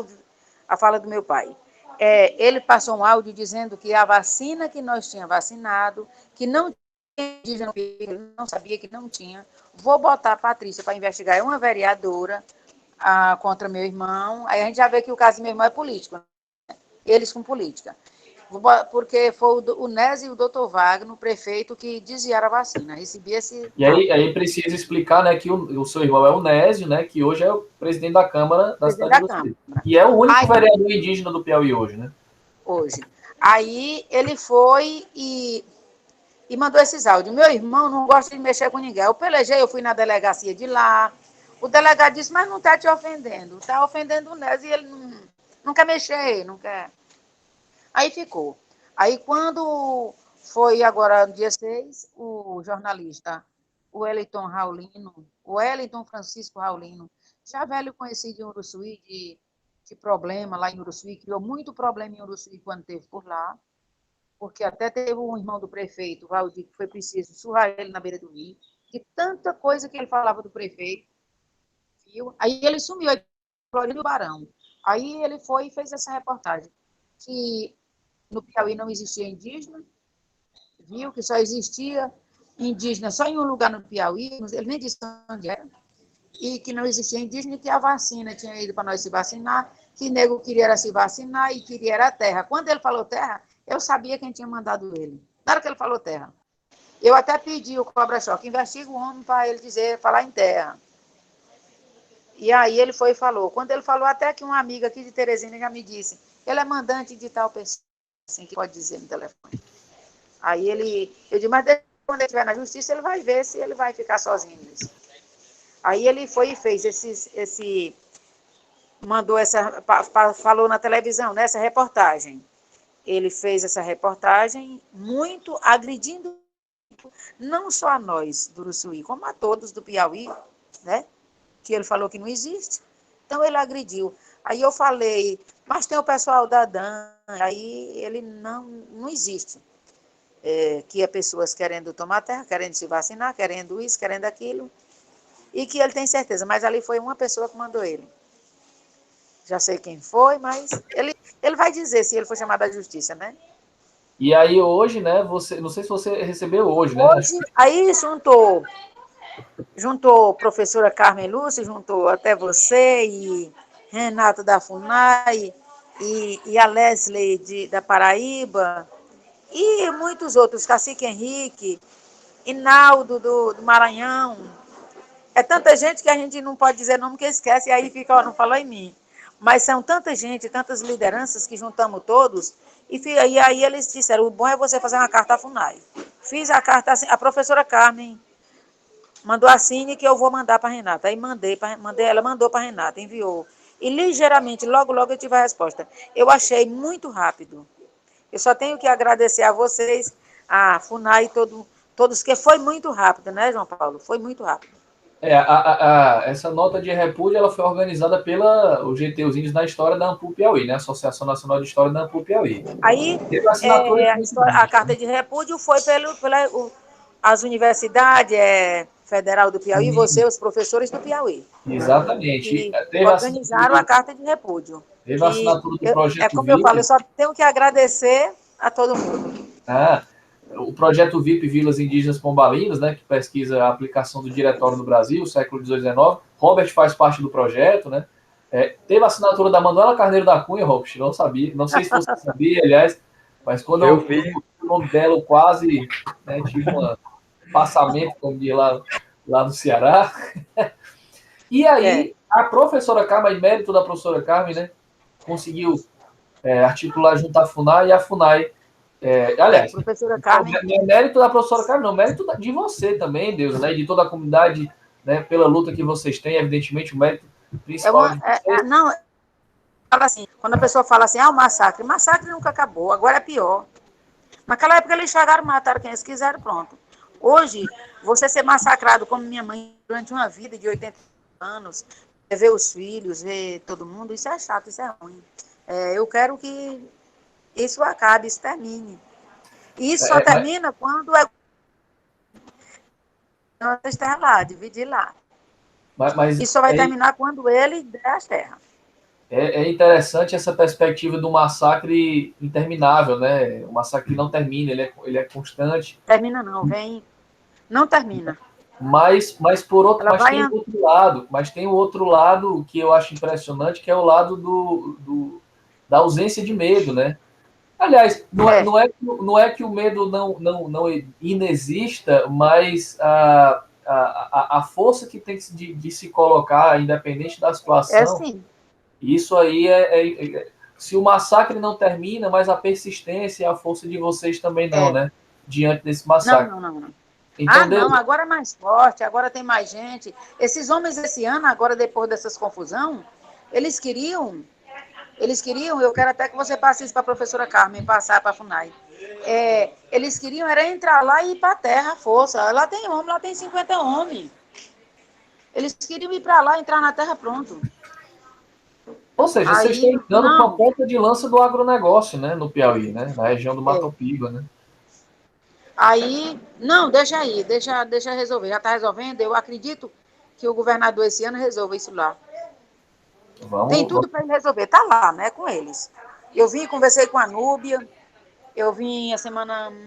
a fala do meu pai. Ele passou um áudio dizendo que a vacina que nós tínhamos vacinado, que não tinha indígena, ele não sabia que não tinha. Vou botar a Patrícia para investigar. É uma vereadora contra meu irmão. Aí a gente já vê que o caso do meu irmão é político. Né? Eles com política. Porque foi o Nésio e o doutor Wagner, o prefeito, que desviaram a vacina. Recebi esse E áudio. aí precisa explicar, né, que o seu irmão é o Nésio, né, que hoje é o presidente da Câmara da Presidente cidade de da Uruçu. Câmara. E é o único Aí, vereador indígena do Piauí hoje, né? hoje. Aí ele foi e mandou esses áudios. Meu irmão não gosta de mexer com ninguém. Eu pelejei, eu fui na delegacia de lá. O delegado disse, mas não está te ofendendo. Está ofendendo o Nésio e ele não quer mexer, não quer. Aí ficou. Aí quando foi agora no dia 6, o jornalista, o Wellington Francisco Raulino, já velho conhecido em Uruçuí, de problema lá em Uruçuí, criou muito problema em Uruçuí quando esteve por lá, porque até teve um irmão do prefeito, Valdir, que foi preciso surrar ele na beira do rio, de tanta coisa que ele falava do prefeito, viu? Aí ele sumiu, aí Florido Barão. Aí ele foi e fez essa reportagem, que no Piauí não existia indígena, viu que só existia indígena só em um lugar no Piauí, ele nem disse onde era, e que não existia indígena e que a vacina tinha ido para nós se vacinar, que nego queria era se vacinar e queria era terra. Quando ele falou terra, eu sabia quem tinha mandado ele. Na hora que ele falou terra. Eu até pedi o Cobra-Choque, investiga o homem para ele falar em terra. E aí ele foi e falou. Quando ele falou, até que uma amiga aqui de Teresina já me disse, ele é mandante de tal pessoa, assim que pode dizer no telefone. Aí eu disse, mas quando ele estiver na justiça, ele vai ver se ele vai ficar sozinho nisso. Aí ele foi e fez mandou falou na televisão, nessa reportagem. Ele fez essa reportagem muito agredindo não só a nós do Uruçuí, como a todos do Piauí, né? Que ele falou que não existe. Então ele agrediu. Aí eu falei, mas tem o pessoal da DAN, aí ele não existe. Que é pessoas querendo tomar terra, querendo se vacinar, querendo isso, querendo aquilo. e que ele tem certeza, mas ali foi uma pessoa que mandou ele. Já sei quem foi, mas ele vai dizer se ele foi chamado à justiça, né? E aí hoje, né, você, não sei se você recebeu hoje, né? Hoje, aí juntou a professora Carmen Lúcia, juntou até você e Renato da FUNAI e a Leslie da Paraíba e muitos outros, Cacique Henrique, Inaldo do Maranhão. É tanta gente que a gente não pode dizer nome que esquece, e aí fica, ó, não falou em mim. Mas são tanta gente, tantas lideranças que juntamos todos, e aí eles disseram, o bom é você fazer uma carta à FUNAI. Fiz a carta, a professora Carmen mandou assine que eu vou mandar para a Renata. Aí ela mandou para a Renata, enviou. E ligeiramente, logo, logo eu tive a resposta. Eu achei muito rápido. Eu só tenho que agradecer a vocês, a FUNAI e todos, que foi muito rápido, né, João Paulo? Foi muito rápido. Essa nota de repúdio ela foi organizada pela o GT, os Índios na História da Ampul Piauí, né? Associação Nacional de História da Ampul Piauí. Aí, Teve assinatura a carta de repúdio foi as universidades federal do Piauí, você, os professores do Piauí. Exatamente. Que organizaram a carta de repúdio. Teve a assinatura do projeto como VIP. eu falo, eu só tenho que agradecer a todo mundo. O projeto VIP Vilas Indígenas Pombalinas, né, que pesquisa a aplicação do Diretório no Brasil, século XIX. Robert faz parte do projeto, né? Teve a assinatura da Manuela Carneiro da Cunha, Robert, não sabia, não sei se você sabia, aliás, mas quando eu vi o nome dela, eu quase, né, tive um passamento, como diz lá no Ceará. E aí, a professora Carmen, mérito da professora Carmen, né, conseguiu articular junto à FUNAI e a FUNAI. Aliás, professora Carmen. Não é mérito da professora Carmen, não, mérito de você também, Deus, né? De toda a comunidade, né? Pela luta que vocês têm, evidentemente, o mérito principal de vocês. Não, fala assim, quando a pessoa fala assim, o massacre nunca acabou, agora é pior. Naquela época eles chegaram, mataram quem eles quiseram, pronto. Hoje, você ser massacrado como minha mãe durante uma vida de 80 anos, ver os filhos, ver todo mundo, isso é chato, isso é ruim. Eu quero que isso acabe, isso termine. E isso só termina quando as terras lá, dividir lá. Mas isso só vai terminar quando ele der as terras. É interessante essa perspectiva do massacre interminável, né? O massacre não termina, ele é constante. Termina não, não termina. Mas por outro, tem o outro lado que eu acho impressionante, que é o lado da ausência de medo, né? Aliás, não é que o medo não inexista, mas a força que tem de se colocar, independente da situação, sim. Isso aí se o massacre não termina, mas a persistência e a força de vocês também não, né? Diante desse massacre. Não. Então, não, agora é mais forte, agora tem mais gente. Esses homens esse ano, agora depois dessas confusão, eles queriam, eu quero até que você passe isso para a professora Carmen, passar para a FUNAI. Eles queriam era entrar lá e ir para a terra, força. Lá tem homem, lá tem 50 homens. Eles queriam ir para lá, entrar na terra, pronto. Ou seja, vocês estão entrando com a ponta de lança do agronegócio, né, no Piauí, né, na região do Mato Piba, né? Aí, não, deixa aí, deixa resolver. Já está resolvendo, eu acredito que o governador esse ano resolva isso lá. Tem tudo para ele resolver, tá lá, né, com eles. Eu vim, conversei com a Núbia, eu vim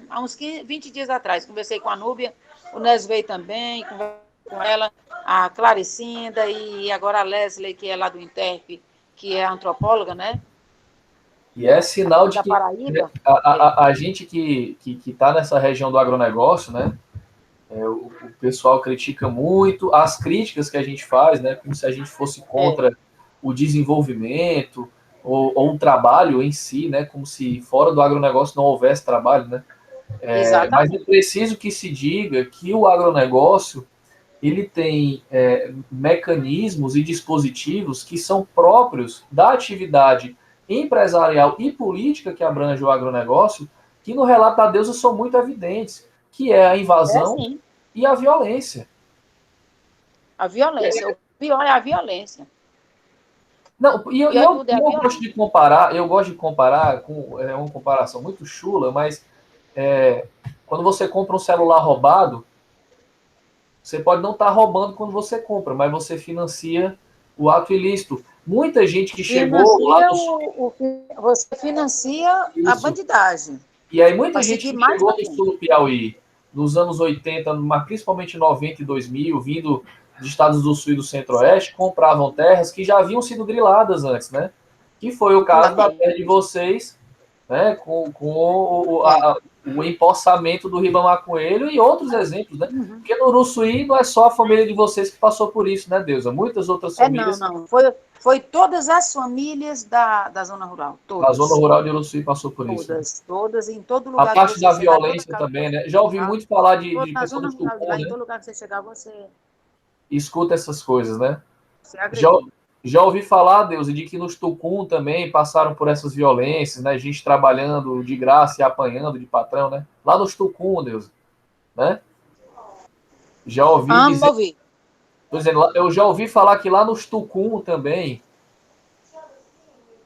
há uns 20 dias atrás, conversei com a Núbia, o Nes veio também, conversei com ela, a Claricinda e agora a Leslie, que é lá do Interp, que é antropóloga, né? E é sinal de que Paraíba. A gente que está nessa região do agronegócio, né? O pessoal critica muito as críticas que a gente faz, né? Como se a gente fosse contra o desenvolvimento ou o trabalho em si, né? Como se fora do agronegócio não houvesse trabalho, né? Mas é preciso que se diga que o agronegócio ele tem mecanismos e dispositivos que são próprios da atividade empresarial e política que abrange o agronegócio, que no relato da deusa são muito evidentes, que é a invasão e a violência. A violência. O pior é a violência. Não, eu gosto de comparar com uma comparação muito chula, mas quando você compra um celular roubado, Você pode não estar roubando quando você compra, mas você financia o ato ilícito. Muita gente que chegou lá no... Você financia a bandidagem. E aí muita Pra gente seguir que mais chegou pra no frente. sul do Piauí, nos anos 80, mas principalmente 90 e 2000, vindo dos estados do sul e do centro-oeste, compravam terras que já haviam sido griladas antes, né? Que foi o caso da terra de vocês, né? Com o empossamento do Ribamar Coelho e outros exemplos, né? Porque no Uruçuí não é só a família de vocês que passou por isso, né, Deusa? Muitas outras famílias... Não. Foi todas as famílias da zona rural. Todas. A zona rural de Uruçuí passou por isso. Todas, em todo A lugar que parte você da chegar. violência também, né? Já ouvi muito falar de Na pessoas zona do rural de Tucum, lá, em né? todo lugar que você chegar, você Escuta essas coisas, né? Já, agrediu. já ouvi falar, Deus, de que nos Tucum também passaram por essas violências, né? Gente trabalhando de graça e apanhando de patrão, né? Lá nos Tucum, Deus, né? Já ouvi dizer... Ouvir. Tô dizendo, eu já ouvi falar que lá nos Tucum também,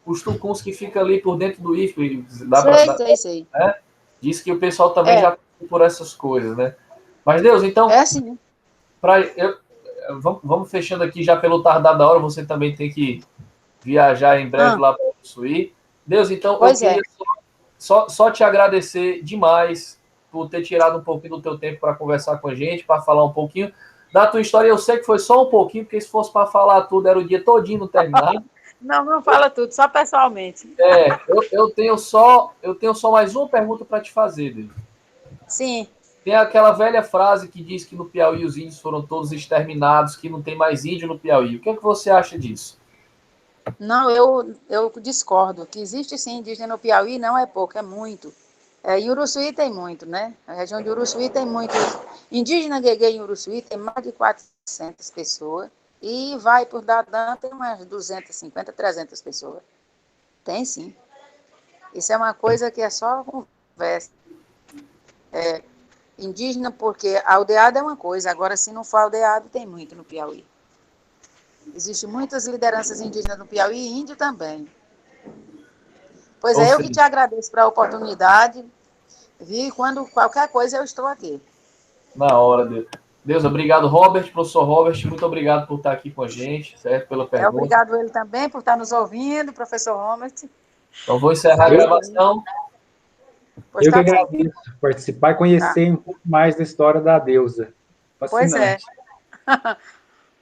os Tucuns que ficam ali por dentro do IFE, Sei. né? Diz que o pessoal também já passou por essas coisas, né? Mas, Deus, então... É assim. Vamos fechando aqui já pelo tardar da hora, você também tem que viajar em breve lá para o Suí. Deus, então eu queria só te agradecer demais por ter tirado um pouquinho do teu tempo para conversar com a gente, para falar um pouquinho da tua história. Eu sei que foi só um pouquinho, porque se fosse para falar tudo, era o dia todinho no terminado. Não fala tudo, só pessoalmente. Eu tenho só mais uma pergunta para te fazer, Deus. Sim. Tem aquela velha frase que diz que no Piauí os índios foram todos exterminados, que não tem mais índio no Piauí. O que é que você acha disso? Não, eu discordo. Que existe sim indígena no Piauí, não é pouco, é muito. Em Uruçuí tem muito, né? A região de Uruçuí tem muito. Indígena Gueguê em Uruçuí tem mais de 400 pessoas. E vai por Dadã, tem umas 250, 300 pessoas. Tem sim. Isso é uma coisa que é só conversa. Indígena, porque aldeado é uma coisa, agora se não for aldeado, tem muito no Piauí. Existem muitas lideranças indígenas no Piauí e índio também. Pois eu que te agradeço pela oportunidade, viu? Quando qualquer coisa eu estou aqui. Na hora, Deus. Deus, obrigado, Robert, professor Robert, muito obrigado por estar aqui com a gente, certo? Pela pergunta. Obrigado ele também por estar nos ouvindo, professor Robert. Então vou encerrar a gravação. Eu que agradeço participar e conhecer um pouco mais da história da deusa. Fascinante. Pois é.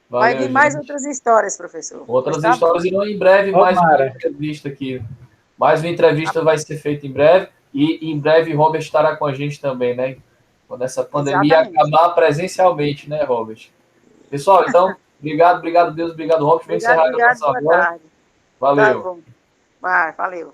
Vai vir mais outras histórias, professor. Outras histórias e em breve mais uma entrevista aqui. Mais uma entrevista vai ser feita em breve e em breve Robert estará com a gente também, né? Quando essa pandemia acabar presencialmente, né, Robert? Pessoal, então, obrigado, Deus, obrigado, Robert. Vou encerrar a gravação agora. Valeu. Tá bom. Vai, valeu.